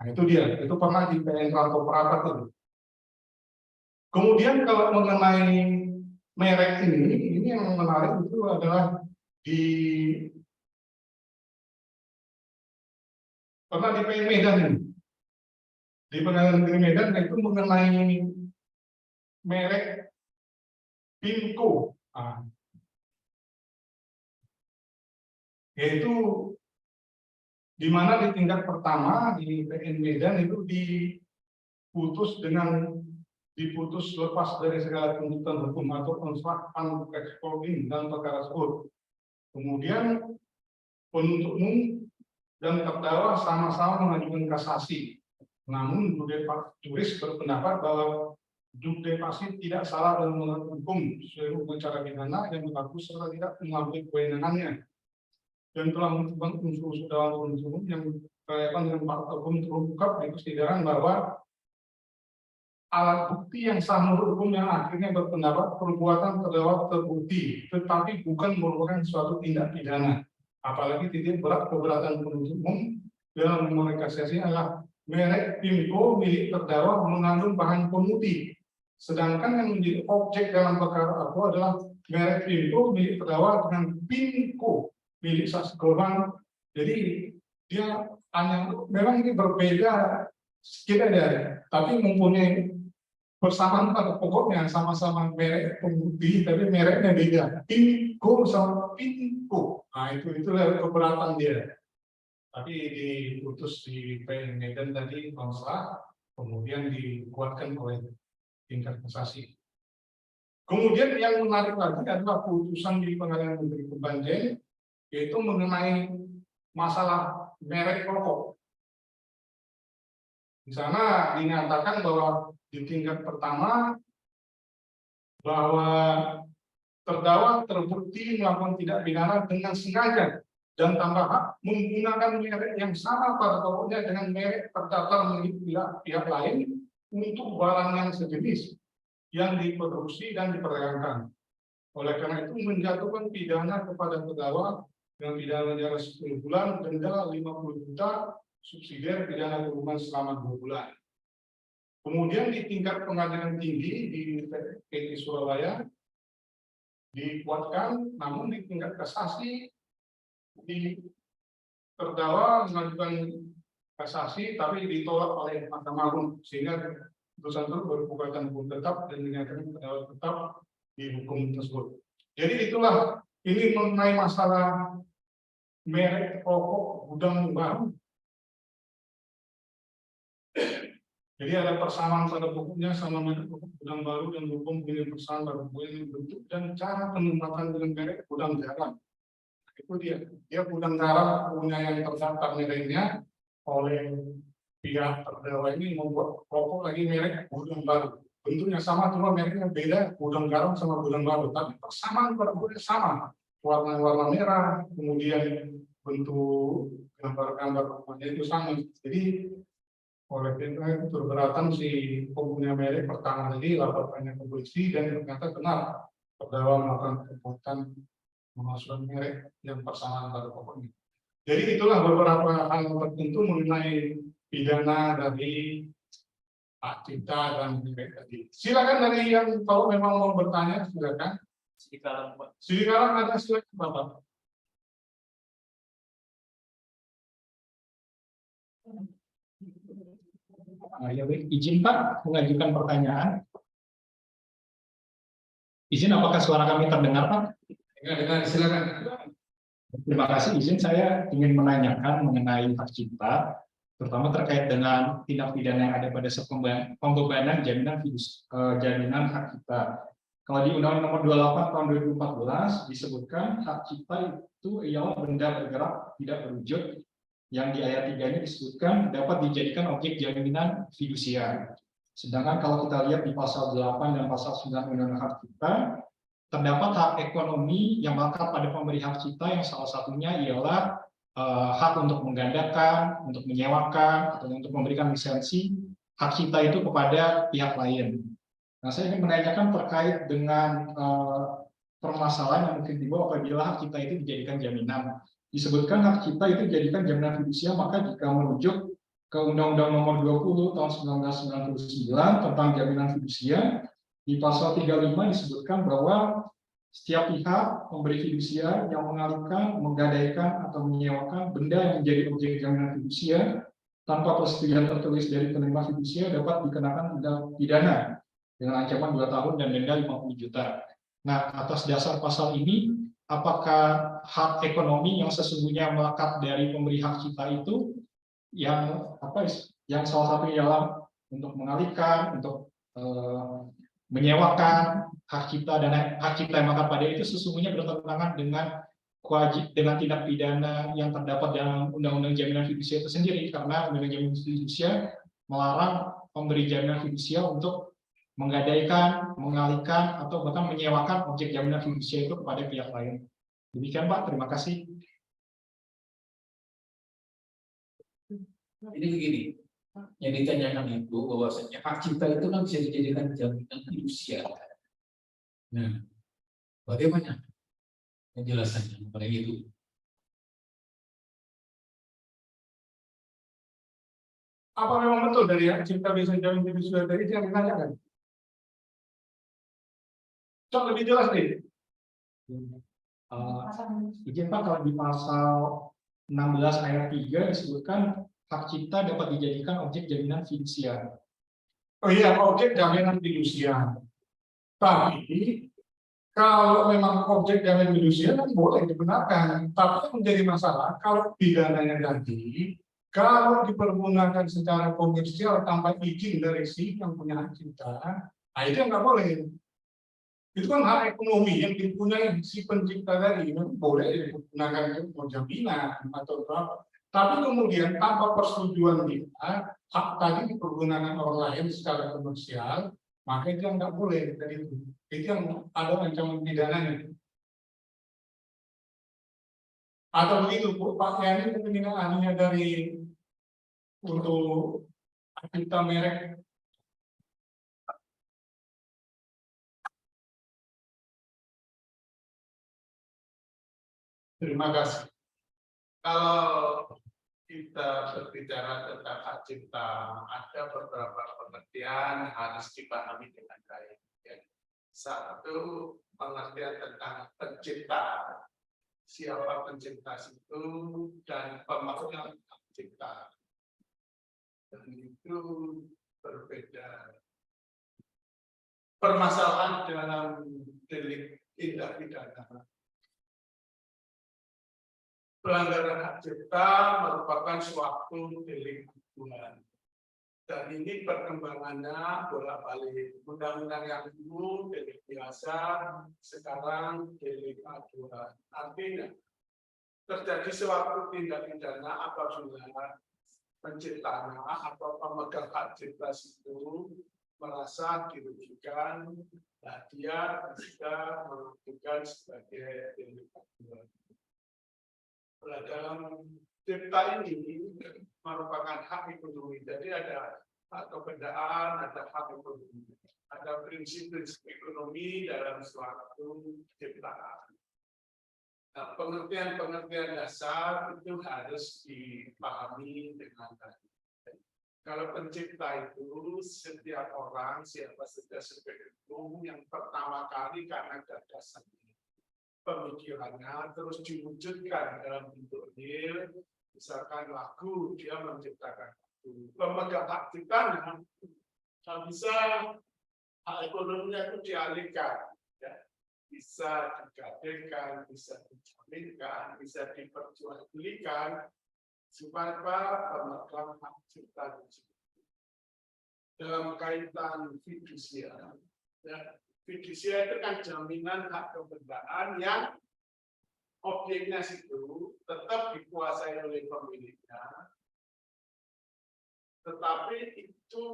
E: Nah itu dia. Itu pernah di PN Rantau Prata itu. Kemudian kalau mengenai merek ini yang menarik itu adalah pernah di PN Medan ini. Di Pengadilan Negeri Medan itu mengenai merek Pimco. Nah, yaitu di mana di tingkat pertama di PN Medan itu diputus lepas dari segala tuntutan hukum atau konstrak eksporting dalam perkara tersebut. Kemudian penuntut umum dan terdakwa sama-sama mengajukan kasasi. Namun juris berpendapat bahwa Dude Paksi tidak salah dalam menerapkan hukum sesuai hukum acara pidana yang berlaku serta tidak melampaui kewenangannya dan telah menentukan unsur-unsur dalam penuntut umum yang berkaitan dengan fakta hukum terungkap di persidangan bahwa alat bukti yang sah menurut hukum yang akhirnya berpendapat perbuatan terdakwa terbukti, tetapi bukan merupakan suatu tindak pidana. Apalagi titik berat keberatan penuntut umum dalam memenuhi kasasi adalah merek Pimco milik terdakwa mengandung bahan pemutih. Sedangkan yang menjadi objek dalam perkara aku adalah merek Pimco milik terdakwa dengan Pimco milik saksi korban. Jadi dia hanya memang ini berbeda sedikit aja, tapi mempunyai persamaan pada pokoknya, sama-sama merek pemutih tapi mereknya beda. Pimco sama Pimco. Nah itulah keberatan dia. Tapi diputus di PN Medan tadi kontra, kemudian dikuatkan oleh tingkat kasasi. Kemudian yang menarik lagi adalah putusan di Pengadilan Negeri Kebanjahe, yaitu mengenai masalah merek rokok. Di sana dinyatakan bahwa di tingkat pertama bahwa terdakwa terbukti melakukan tindak pidana dengan sengaja dan tambah hak menggunakan merek yang sama pada pokoknya dengan merek terdaftar milik pihak lain untuk barang yang sejenis yang diproduksi dan diperdagangkan. Oleh karena itu menjatuhkan pidana kepada terdakwa dengan pidana penjara 10 bulan, denda 50 juta, subsidiar pidana kurungan selama 2 bulan. Kemudian di tingkat pengadilan tinggi di PT Surabaya dikuatkan, namun di tingkat kasasi di terdakwa mengajukan kasasi tapi ditolak oleh Mahkamah Agung sehingga putusan tersebut berkekuatan hukum tetap dan dinyatakan terdakwa tetap di hukum tersebut. Jadi itulah ini mengenai masalah merek rokok gudang baru. Jadi ada persamaan pada pokoknya sama merek rokok gudang baru dan hukum punya persamaan pada pokoknya bentuk dan cara penempatan dengan merek gudang garam. Itu dia gudang garam punya yang terdaftar mereknya oleh pihak terdakwa ini membuat rokok lagi merek gudang baru. Bentuknya sama cuma mereknya beda, gudang garam sama gudang baru, tapi persamaan pada pokoknya sama. Warna merah, kemudian bentuk gambar-gambar rokoknya itu sama. Jadi oleh karena itu keberatan si pengguna merek pertama tadi laporkannya ke polisi dan ternyata benar terdakwa melakukan perbuatan memasukkan merek yang persamaan pada pokoknya. Jadi itulah beberapa hal tertentu mengenai pidana dari hak cipta dan merek tadi. Silakan dari yang kalau memang mau bertanya silakan. Silakan ada silakan Bapak.
F: Ya, izin Pak mengajukan pertanyaan. Izin apakah suara kami terdengar Pak?
E: Dengar, silakan.
F: Terima kasih. Izin saya ingin menanyakan mengenai hak cipta, terutama terkait dengan tindak pidana yang ada pada pembebanan jaminan hak cipta. Kalau di Undang-Undang Nomor 28 Tahun 2014 disebutkan hak cipta itu ialah benda bergerak tidak berwujud, yang di ayat 3 ini disebutkan dapat dijadikan objek jaminan fidusia. Sedangkan kalau kita lihat di pasal 8 dan pasal 9 Undang-Undang Hak Cipta, terdapat hak ekonomi yang melekat pada pemberi hak cipta yang salah satunya ialah hak untuk menggandakan, untuk menyewakan, atau untuk memberikan lisensi hak cipta itu kepada pihak lain. Nah, saya ingin menanyakan terkait dengan permasalahan yang mungkin timbul apabila hak cipta itu dijadikan jaminan. Disebutkan hak cipta itu dijadikan jaminan fidusia, maka jika merujuk ke Undang-Undang Nomor 20 Tahun 1999 tentang jaminan fidusia, di pasal 35 disebutkan bahwa setiap pihak pemberi fidusia yang mengalihkan, menggadaikan, atau menyewakan benda yang menjadi objek jaminan fidusia tanpa persetujuan tertulis dari penerima fidusia dapat dikenakan pidana dengan ancaman 2 tahun dan denda 50 juta. Nah, atas dasar pasal ini, apakah hak ekonomi yang sesungguhnya melekat dari pemberi hak cipta itu yang salah satunya ialah untuk mengalihkan, untuk menyewakan hak cipta dan hak cipta yang melekat pada itu sesungguhnya bertentangan dengan tindak pidana yang terdapat dalam Undang-Undang Jaminan Fidusia itu sendiri, karena Undang-Undang Jaminan Fidusia melarang pemberi jaminan fidusia untuk menggadaikan, mengalihkan, atau bahkan menyewakan objek jaminan fidusia itu kepada pihak lain. Demikian Pak, terima kasih.
C: Ini begini, yang ditanyakan itu bahwasanya hak cipta itu kan bisa dijadikan jaminan fidusia. Nah, bagaimana penjelasannya mengenai itu?
E: Apa memang betul dari hak cipta bisa jaminan fidusia dari itu yang ditanyakan? Coba lebih jelas nih.
F: Izin Pak, kalau di pasal 16 ayat 3 disebutkan hak cipta dapat dijadikan objek jaminan fidusia.
E: Oh iya, objek jaminan fidusia. Tapi kalau memang objek jaminan fidusia kan boleh dibenarkan. Tapi menjadi masalah kalau pidananya tadi kalau dipergunakan secara komersial tanpa izin dari si yang punya hak cipta, nah itu nggak boleh. Itu kan hak ekonomi yang dipunyai si pencipta tadi, memang boleh digunakan untuk jaminan atau apa. Tapi kemudian tanpa persetujuan kita, hak tadi dipergunakan orang lain secara komersial, maka itu nggak boleh dari itu. Itu yang ada ancaman pidananya. Atau begitu Bu, Pak Yani mungkin ini ahlinya dari untuk kita merek. Terima kasih. Kalau kita berbicara tentang hak cipta, ada beberapa pengertian harus dipahami dengan baik. Ya. Satu, pengertian tentang pencipta. Siapa pencipta itu dan pemaknaan hak cipta. Dan itu berbeda. Permasalahan dalam delik tindak pidana. Pelanggaran hak cipta merupakan suatu delik aduan. Dan ini perkembangannya bolak-balik. Undang-undang yang dulu delik biasa, sekarang delik aduan. Artinya, terjadi suatu tindak pidana apabila penciptanya atau pemegang hak cipta itu merasa dirugikan, nah dia bisa mengajukan sebagai delik aduan. Dalam cipta ini merupakan hak ekonomi. Jadi ada hak kebendaan, ada hak ekonomi. Ada prinsip-prinsip ekonomi dalam suatu ciptaan. Nah, pengertian-pengertian dasar itu harus dipahami dengan baik. Kalau pencipta itu setiap orang, siapa saja sebagai umum yang pertama kali karena gagasannya, pemikirannya terus diwujudkan dalam bentuk real, misalkan lagu, dia menciptakan lagu. Pemegang hak ciptanya bisa hak ekonominya itu dialihkan, ya. Bisa digadaikan, bisa dijaminkan, bisa diperjualbelikan supaya pemegang hak cipta dalam kaitan fidusia. Ya. Fidusia itu kan jaminan hak kebendaan yang objeknya itu tetap dikuasai oleh pemiliknya, tetapi itu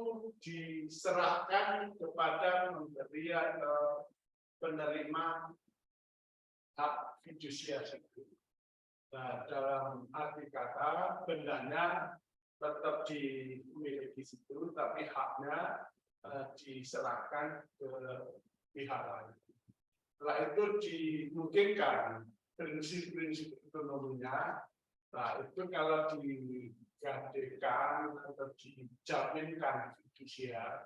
E: diserahkan kepada pemberi atau penerima hak fidusia itu. Nah, dalam arti kata bendanya tetap dimiliki situ, tapi haknya diserahkan ke pihak lain. Setelah itu dimungkinkan prinsip-prinsip ekonominya, nah itu kalau digadaikan atau dijaminkan fidusia,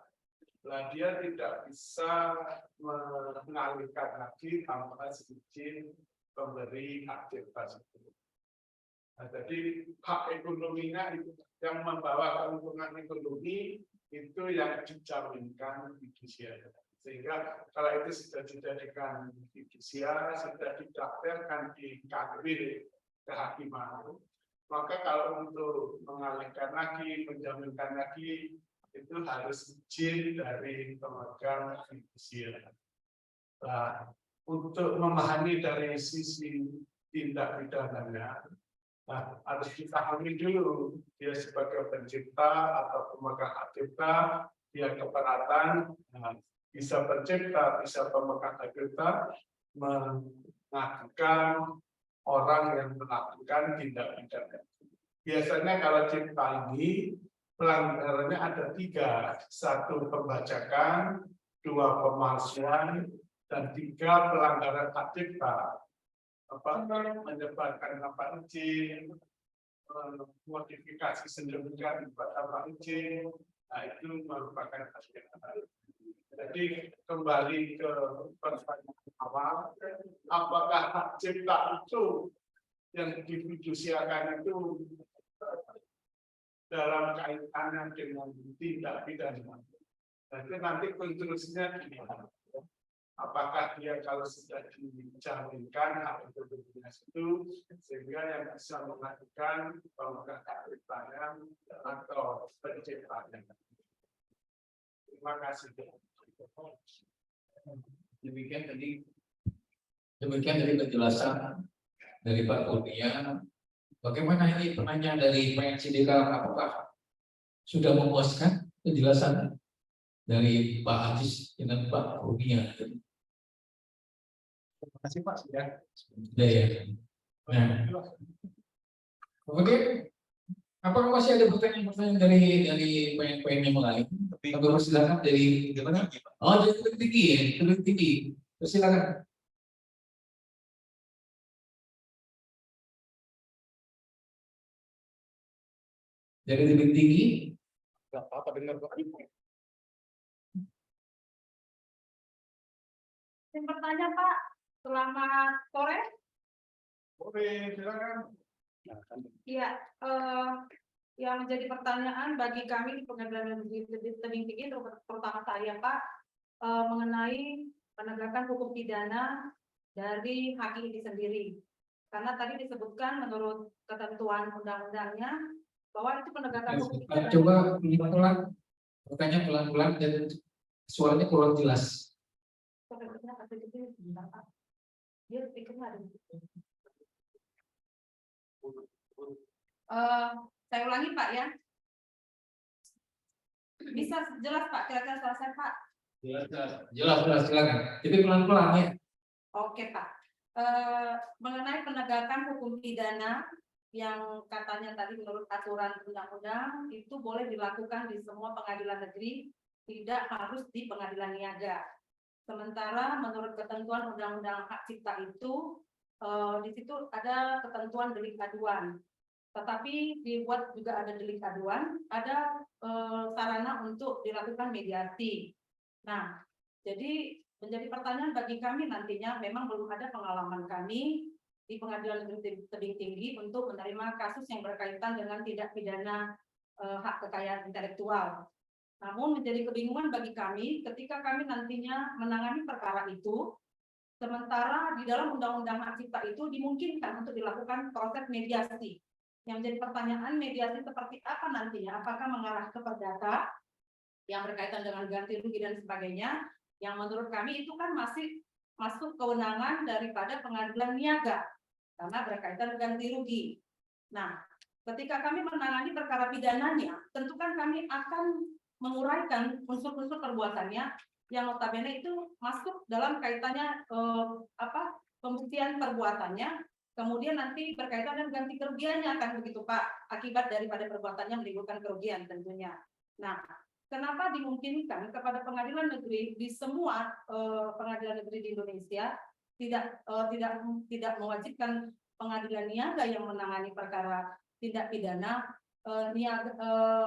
E: nah dia tidak bisa mengalihkan lagi tanpa izin pemberi hak cipta itu. Nah, jadi hak ekonominya itu yang membawa keuntungan ekonomi itu yang dijaminkan fidusia. Sehingga kalau itu sudah dijadikan fidusia, sudah didaftarkan di KWIL kehakiman, maka kalau untuk mengalihkan lagi, menjaminkan lagi, itu harus izin dari pemegang fidusia. Nah, untuk memahami dari sisi tindak pidananya, nah, harus dipahami dulu dia sebagai pencipta atau pemegang hak cipta, dia keberatan. Nah, bisa pencipta, bisa pemegang hak cipta mengajukan orang yang melakukan tindak pidana. Biasanya kalau cipta ini pelanggarannya ada 3, 1 pembajakan, 2 pemalsuan, dan 3 pelanggaran hak cipta. Menyebarkan tanpa izin, modifikasi sedemikian tanpa izin, nah itu merupakan hak cipta. Jadi kembali ke pertanyaan awal, apakah hak cipta itu yang difidusiakan itu dalam kaitannya dengan tindak pidana? Jadi nanti konstruksinya gimana? Apakah dia kalau sudah dijaminkan hak ekonominya itu sehingga yang bisa mengajukan pemegang hak ciptanya atau penciptanya? Terima kasih.
C: Demikian tadi penjelasan dari Pak Kurnia. Bagaimana ini pertanyaan dari PNCDK, apakah sudah memuaskan penjelasan dari Pak Ajis dengan Pak Kurnia?
F: Terima kasih Pak.
C: Ya. Nah, oke. Apakah masih ada pertanyaan-pertanyaan dari poin-poin yang lain? Tapi silakan dari gimana? Oh, dari tebing tinggi ya, tebing tinggi. Silakan. Dari tebing tinggi.
E: Gak apa-apa dengar kok.
G: Yang bertanya Pak, selamat sore.
E: Boleh, silakan.
G: Iya, yang menjadi pertanyaan bagi kami di Pengadilan Negeri Tebing Tinggi, terutama saya Pak, mengenai penegakan hukum pidana dari hakim ini sendiri. Karena tadi disebutkan menurut ketentuan undang-undangnya bahwa itu penegakan hukum pidana.
C: Coba pelan-pelan, bertanya pelan-pelan dan suaranya kurang jelas.
G: Dia speakernya ada. Saya ulangi Pak ya. Bisa jelas Pak, kira-kira selesai Pak?
C: Jelas, silakan. Tapi pelan-pelan ya.
G: Oke Pak. Mengenai penegakan hukum pidana yang katanya tadi menurut aturan undang-undang itu boleh dilakukan di semua pengadilan negeri, tidak harus di pengadilan niaga. Sementara menurut ketentuan Undang-Undang Hak Cipta itu di situ ada ketentuan delik aduan. Tetapi dibuat juga ada delik aduan, ada sarana untuk dilakukan mediasi. Nah, jadi menjadi pertanyaan bagi kami nantinya, memang belum ada pengalaman kami di Pengadilan Negeri Tebing Tinggi untuk menerima kasus yang berkaitan dengan tindak pidana hak kekayaan intelektual. Namun menjadi kebingungan bagi kami ketika kami nantinya menangani perkara itu, sementara di dalam Undang-Undang Hak Cipta itu dimungkinkan untuk dilakukan proses mediasi. Yang menjadi pertanyaan, mediasi seperti apa nantinya? Apakah mengarah ke perdata yang berkaitan dengan ganti rugi dan sebagainya? Yang menurut kami itu kan masih masuk kewenangan daripada pengadilan niaga karena berkaitan ganti rugi. Nah, ketika kami menangani perkara pidananya, tentu kan kami akan menguraikan unsur-unsur perbuatannya yang notabene itu masuk dalam kaitannya pembuktian perbuatannya. Kemudian nanti berkaitan dengan ganti kerugiannya, kan begitu Pak, akibat daripada perbuatannya menimbulkan kerugian tentunya. Nah, kenapa dimungkinkan kepada pengadilan negeri di semua pengadilan negeri di Indonesia tidak mewajibkan pengadilan niaga yang menangani perkara tindak pidana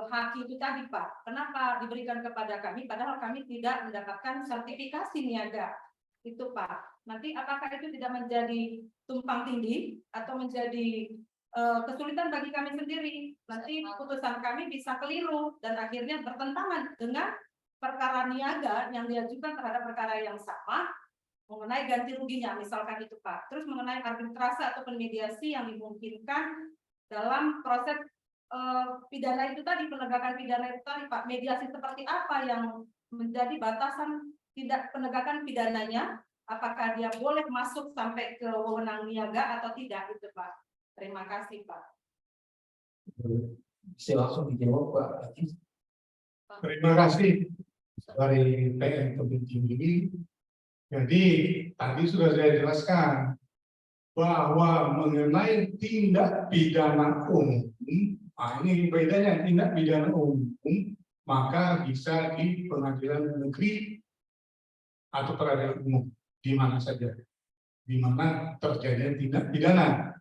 G: haki itu tadi Pak? Kenapa diberikan kepada kami padahal kami tidak mendapatkan sertifikasi niaga? Itu Pak. Nanti apakah itu tidak menjadi tumpang tindih atau menjadi kesulitan bagi kami sendiri? Nanti putusan kami bisa keliru dan akhirnya bertentangan dengan perkara niaga yang diajukan terhadap perkara yang sama mengenai ganti ruginya, misalkan itu Pak. Terus mengenai arbitrase atau mediasi yang dimungkinkan dalam proses pidana itu tadi, penegakan pidana itu tadi Pak, mediasi seperti apa yang menjadi batasan tidak penegakan pidananya, apakah dia boleh masuk sampai ke wewenang niaga atau tidak itu Pak. Terima kasih Pak.
C: Bisa langsung dijawab Pak.
E: Terima kasih dari PN Tebing Tinggi. Jadi tadi sudah saya jelaskan bahwa mengenai tindak pidana umum, ini bedanya tindak pidana umum, maka bisa di pengadilan negeri atau peradilan umum di mana saja, di mana terjadi tindak pidana.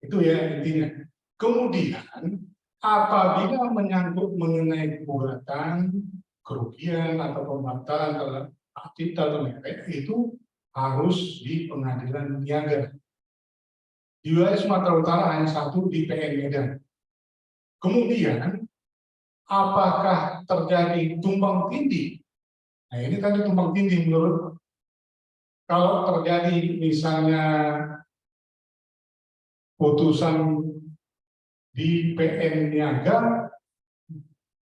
E: Itu ya intinya. Kemudian apabila menyangkut mengenai perbuatan, kerugian atau pembatalan terhadap hak cipta atau merek, itu harus di pengadilan niaga. Di wilayah Sumatera Utara hanya satu di PN Medan. Kemudian apakah terjadi tumpang tindih? Nah ini tadi tumpang tindih menurut, kalau terjadi misalnya putusan di PN Niaga,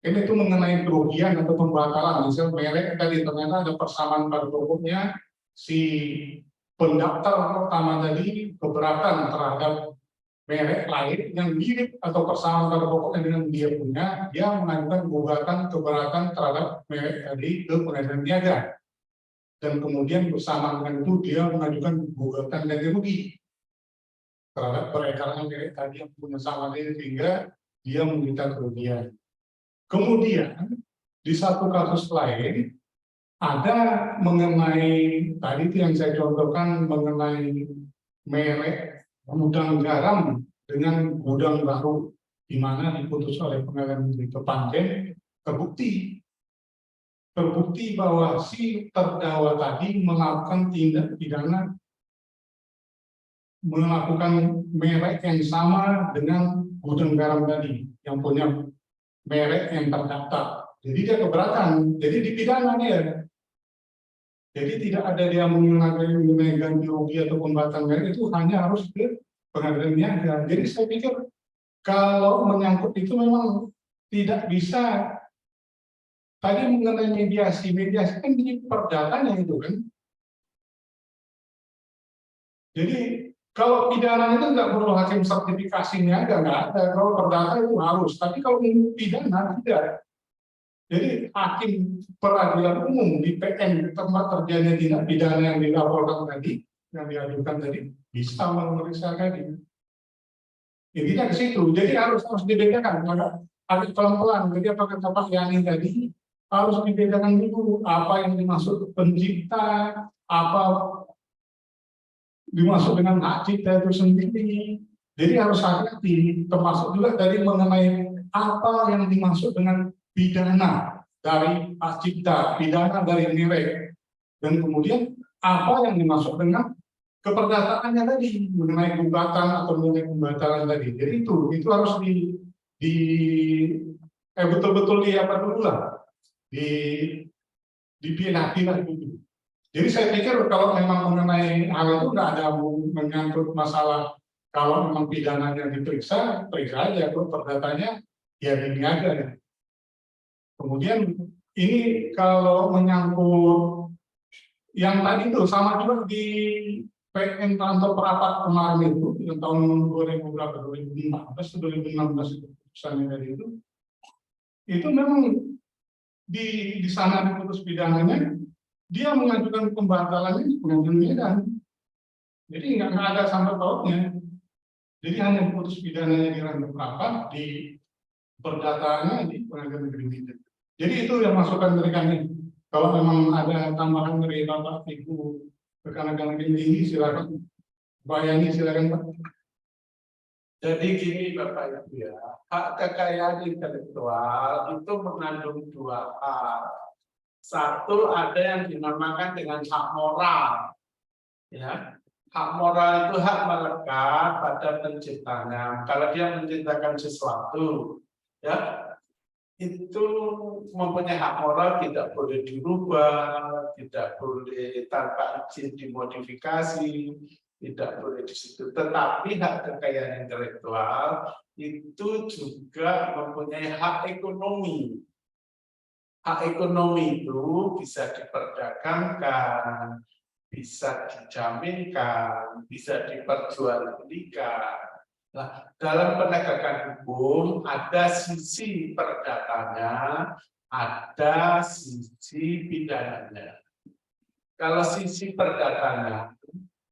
E: ini itu mengenai kerugian atau pembatalan, misal merek tadi ternyata ada persamaan pada pokoknya, si pendaftar pertama tadi keberatan terhadap merek lain yang mirip atau persamaan pada pokoknya dengan dia punya, dia mengajukan gugatan keberatan terhadap merek tadi ke pengadilan niaga. Dan kemudian bersamaan dengan itu dia mengajukan gugatan ganti rugi. terhadap peredaran merek tadi yang punya sama dia sehingga dia meminta kerugian. Kemudian di satu kasus lain ada mengenai tadi itu yang saya contohkan mengenai merek gudang garam dengan gudang baru di mana diputus oleh Pengadilan Negeri Kepanjen terbukti bahwa si terdakwa tadi melakukan tindak pidana melakukan merek yang sama dengan gudang garam tadi yang punya merek yang terdaftar. Jadi dia keberatan, jadi dipidana dia. Jadi tidak ada dia mengenai ganti rugi atau pembatalan merek, itu hanya harus ke pengadilan niaga. Jadi saya pikir kalau menyangkut itu memang tidak bisa. Tadi mengenai mediasi kan di perdatanya itu kan. Jadi kalau pidana itu nggak perlu hakim sertifikasinya nggak ada. Kalau perdata itu harus, tapi kalau pidana tidak. Jadi hakim peradilan umum di PN tempat terjadinya tindak pidana yang dilaporkan tadi, yang diajukan tadi, bisa memeriksa tadi. Intinya ke situ. Jadi harus dibedakan. Harus pelan-pelan. Jadi apa kata Pak Yani tadi, harus dibedakan dulu apa yang dimaksud pencipta, apa dimaksud dengan hak cipta itu sendiri. Jadi harus hati-hati, termasuk juga tadi mengenai apa yang dimaksud dengan pidana dari hak cipta, pidana dari nilai, dan kemudian apa yang dimaksud dengan keperdataannya tadi mengenai gugatan atau mengenai pembatalan tadi. Jadi itu harus betul-betul dulu lah, dipilah-pilah gitu. Jadi saya pikir kalau memang mengenai hal itu nggak ada menyangkut masalah kalau memang pidananya periksa aja, kalau perdatanya ya diniaga ya. Kemudian ini kalau menyangkut yang tadi itu sama juga di PN kantor perapat kemarin itu yang tahun 2015 itu putusannya dari itu memang di sana diputus pidananya, dia mengajukan pembatalannya di Pengadilan Medan. Jadi nggak ada sangkut pautnya. Jadi hanya putus pidananya di ranah perapat, di perdataannya di Pengadilan Negeri Medan. Jadi itu yang masukan dari kami. Kalau memang ada tambahan dari Bapak Ibu rekan-rekan tinggi, silakan. Pak Yani, silakan Pak.
H: Jadi gini Bapak Ibu ya, hak kekayaan intelektual itu mengandung dua hal. Satu ada yang dinamakan dengan hak moral. Ya, hak moral itu hak melekat pada penciptanya. Kalau dia menciptakan sesuatu, ya itu mempunyai hak moral, tidak boleh dirubah, tidak boleh tanpa izin dimodifikasi, tidak boleh di situ. Tetapi hak kekayaan intelektual itu juga mempunyai hak ekonomi. Hak ekonomi itu bisa diperdagangkan, bisa dijaminkan, bisa diperjualbelikan. Nah, dalam penegakan hukum ada sisi perdatanya, ada sisi pidananya. Kalau sisi perdatanya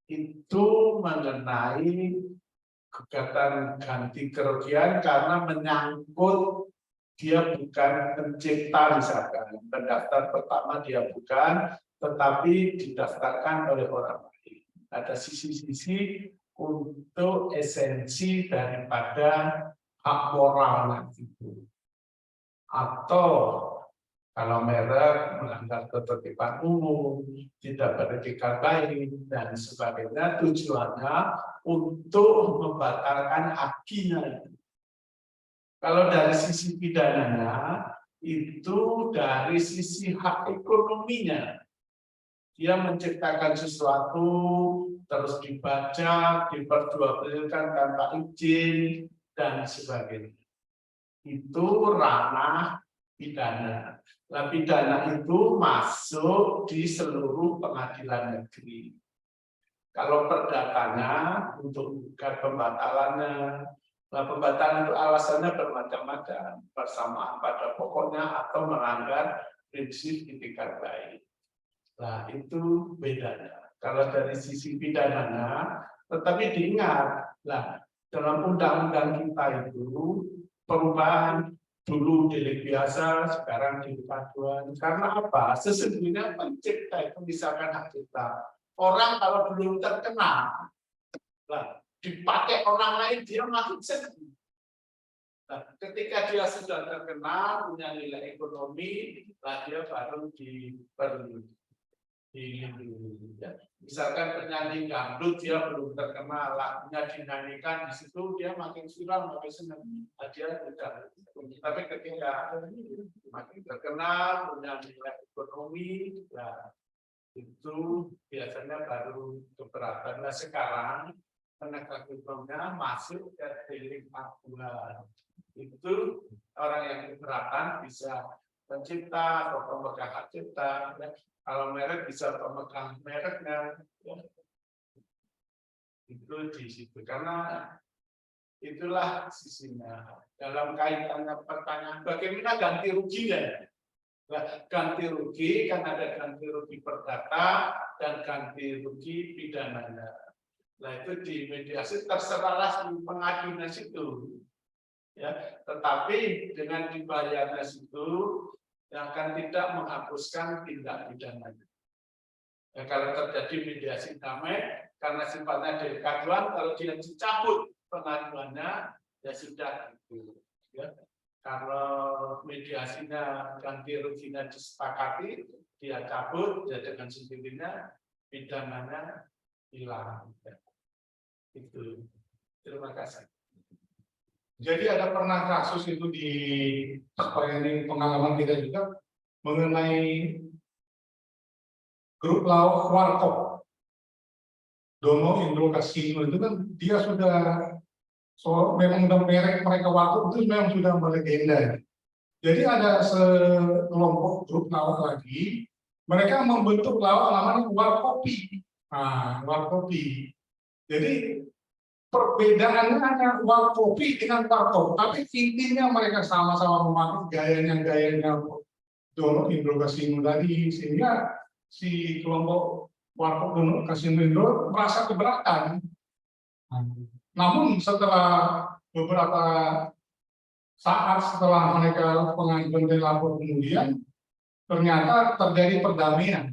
H: itu mengenai gugatan ganti kerugian karena menyangkut dia bukan pencipta misalkan, pendaftar pertama dia bukan, tetapi didaftarkan oleh orang lain. Ada sisi-sisi untuk esensi daripada hak moral itu. Atau kalau merek melanggar ketertiban umum, tidak beretikat baik dan sebagainya, tujuannya untuk membatalkan haknya. Kalau dari sisi pidananya, itu dari sisi hak ekonominya. Dia menciptakan sesuatu, terus dibaca, diperjualbelikan tanpa izin, dan sebagainya. Itu ranah pidana. Nah, pidana itu masuk di seluruh pengadilan negeri. Kalau perdatanya untuk gugat pembatalannya, nah, pembatalan itu alasannya bermacam-macam, persamaan pada pokoknya atau melanggar prinsip itikat baik. Nah, itu bedanya. Kalau dari sisi pidananya, tetapi diingat Nah, dalam undang-undang kita itu perubahan dulu delik biasa, sekarang delik aduan. Karena apa? Sesungguhnya pencipta itu misalkan hak cipta. Orang kalau belum terkenal, nah, dipakai orang lain dia makin sedih. Nah, ketika dia sudah terkenal, punya nilai ekonomi, nah dia baru dilindungi. Ya. Misalkan penyanyi dangdut dia belum terkenal, lagunya dinyanyikan di situ dia makin viral, makin senang. Nah, dia tidak. Tapi ketika makin terkenal, punya nilai ekonomi, nah, itu biasanya baru keberatan. Nah sekarang penegak hukumnya masuk ke delik aduan. Itu orang yang keberatan bisa pencipta atau pemegang hak cipta. Ya. Kalau merek bisa pemegang mereknya. Ya. Itu di situ karena itulah sisinya. Dalam kaitannya pertanyaan bagaimana ganti ruginya? Ganti rugi kan ada ganti rugi perdata dan ganti rugi pidananya. Nah itu di mediasi terserahlah pengadunya situ. Ya, tetapi dengan dibayarnya situ akan tidak menghapuskan tindak pidananya. Ya, kalau terjadi mediasi damai karena sifatnya delik aduan, kalau dia dicabut pengaduannya ya sudah itu. Ya. Kalau mediasinya ganti ruginya disepakati, dia cabut, ya dengan sendirinya pidananya hilang. Itu. Terima kasih.
E: Jadi ada pernah kasus itu di ini pengalaman kita juga mengenai grup lauk Warkop. Dono Indro Kasino itu kan dia sudah memang udah merek mereka Warkop itu memang sudah melegenda. Jadi ada sekelompok grup lauk lagi, mereka membentuk lauk namanya Warkopi. Nah, Warkopi. Jadi perbedaannya hanya Warkopi dengan Warkop, tapi intinya mereka sama-sama memakai gayanya Dono Indro Kasino tadi, sehingga si kelompok Warkop Dono Kasino Indro merasa keberatan. Namun setelah beberapa saat setelah mereka pengajuan dan lapor kemudian ternyata terjadi perdamaian.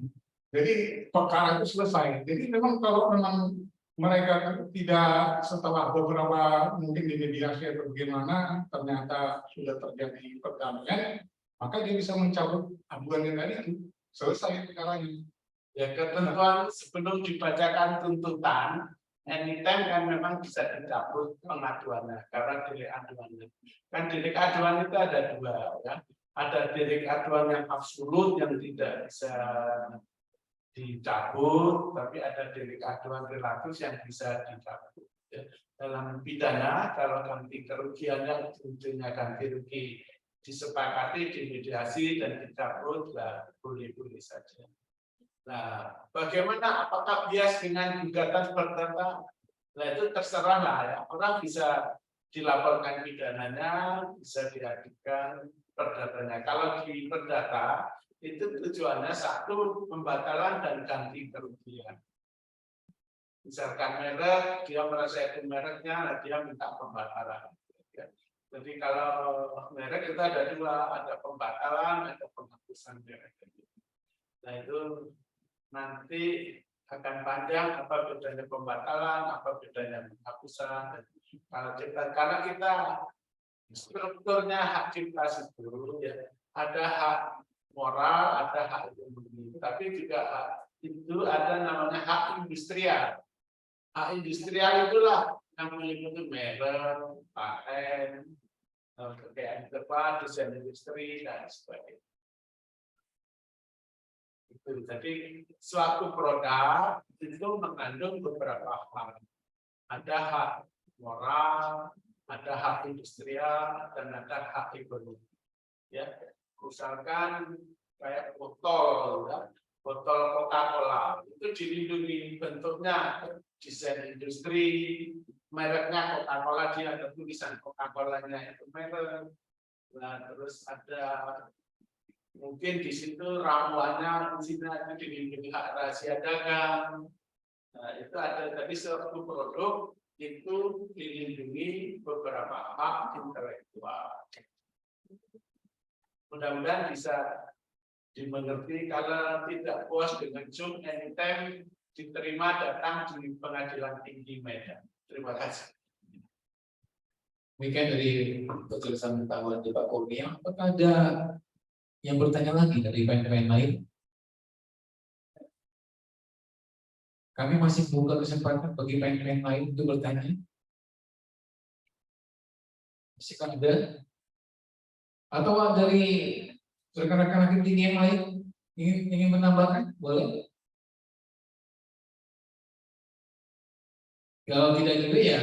E: Jadi perkara itu selesai. Jadi memang kalau memang mereka tidak setelah beberapa mungkin di mediasi atau bagaimana ternyata sudah terjadi perdamaian, maka dia bisa mencabut aduannya tadi itu selesai perkaranya.
H: Ya ketentuan sebelum dibacakan tuntutan, anytime kan memang bisa dicabut pengaduannya karena delik aduannya. Kan delik aduan itu ada dua, ya. Ada delik aduan yang absolut yang tidak bisa dicabut, tapi ada delik aduan relatif yang bisa dicabut. Ya. Dalam pidana, kalau ganti kerugiannya ujungnya ganti rugi disepakati, dimediasi dan dicabut, lah boleh-boleh saja. Nah, bagaimana? Apakah bias dengan gugatan perdata? Nah itu terserah lah ya. Orang bisa dilaporkan pidananya, bisa diajukan perdatanya. Kalau di perdata itu tujuannya satu pembatalan dan ganti kerugian. Misalkan merek, dia merasa itu mereknya, dia minta pembatalan. Jadi kalau merek itu ada dua, ada pembatalan, ada penghapusan merek. Nah itu nanti akan panjang apa bedanya pembatalan, apa bedanya penghapusan. Kalau kita, karena kita strukturnya hak cipta itu ya ada hak moral, ada hak ekonomi, tapi juga hak itu ada namanya hak industrial. Hak industrial itulah yang meliputi merek, paten, kekayaan intelektual, desain industri dan sebagainya. Itu. Jadi suatu produk itu mengandung beberapa hak. Ada hak moral, ada hak industrial, dan ada hak ekonomi. Ya, misalkan kayak botol, ya, botol Coca-Cola itu dilindungi bentuknya desain industri, mereknya Coca-Cola dia ada tulisan Coca-Colanya itu merek. Nah, terus ada mungkin di situ ramuannya isinya dilindungi hak rahasia dagang. Nah, itu ada tadi suatu produk itu dilindungi beberapa hak intelektual. Mudah-mudahan bisa dimengerti. Kalau tidak puas dengan Zoom anytime, diterima datang di Pengadilan Tinggi Medan. Terima kasih.
C: Demikian dari penjelasan pengetahuan Pak Kurnia. Apakah ada yang bertanya lagi dari pemain lain? Kami masih membuka kesempatan bagi pemain lain untuk bertanya. Masih ada? Atau dari rekan-rekan hakim tinggi yang lain ingin menambahkan? Boleh? Kalau tidak juga ya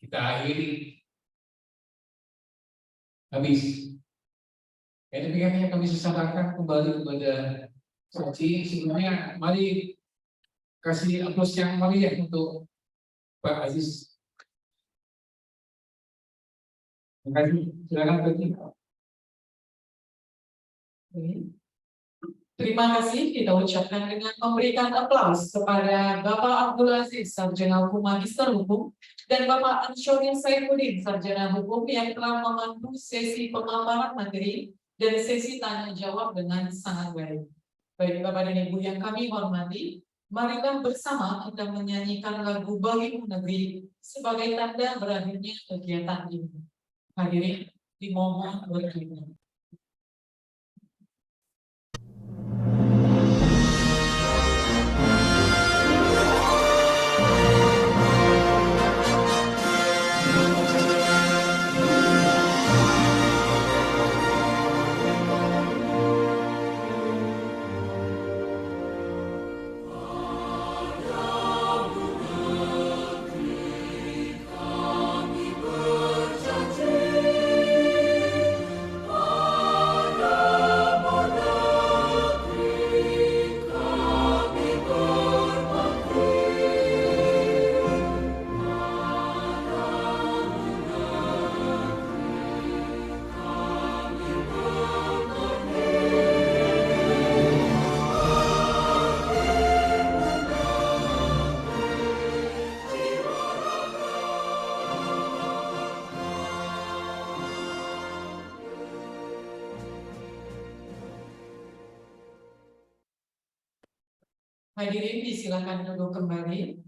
C: kita akhiri. Habis. Ya, demikian yang kami sampaikan kembali kepada saksi. Sebelumnya mari kasih aplaus yang meriah untuk Pak Aziz. Terima kasih. Silakan Pak.
I: Terima kasih kita ucapkan dengan memberikan aplaus kepada Bapak Abdul Aziz, Sarjana Hukum Magister Hukum, dan Bapak Ansyori Saifuddin, Sarjana Hukum yang telah memandu sesi pemaparan materi dan sesi tanya jawab dengan sangat baik. Baik Bapak dan Ibu yang kami hormati, marilah bersama kita menyanyikan lagu Bagimu Negeri sebagai tanda berakhirnya kegiatan ini. Hadirin dimohon berdiri. Hadirin disilakan duduk kembali.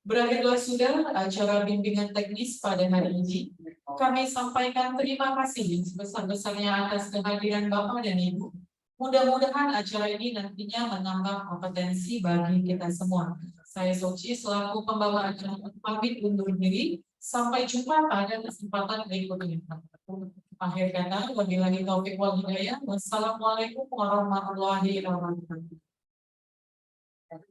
I: Berakhirlah sudah acara bimbingan teknis pada hari ini. Kami sampaikan terima kasih sebesar-besarnya atas kehadiran Bapak dan Ibu. Mudah-mudahan acara ini nantinya menambah kompetensi bagi kita semua. Saya Soci selaku pembawa acara pamit undur diri. Sampai jumpa pada kesempatan berikutnya. Akhir kata, wabillahi taufiq wal hidayah. Wassalamualaikum warahmatullahi wabarakatuh.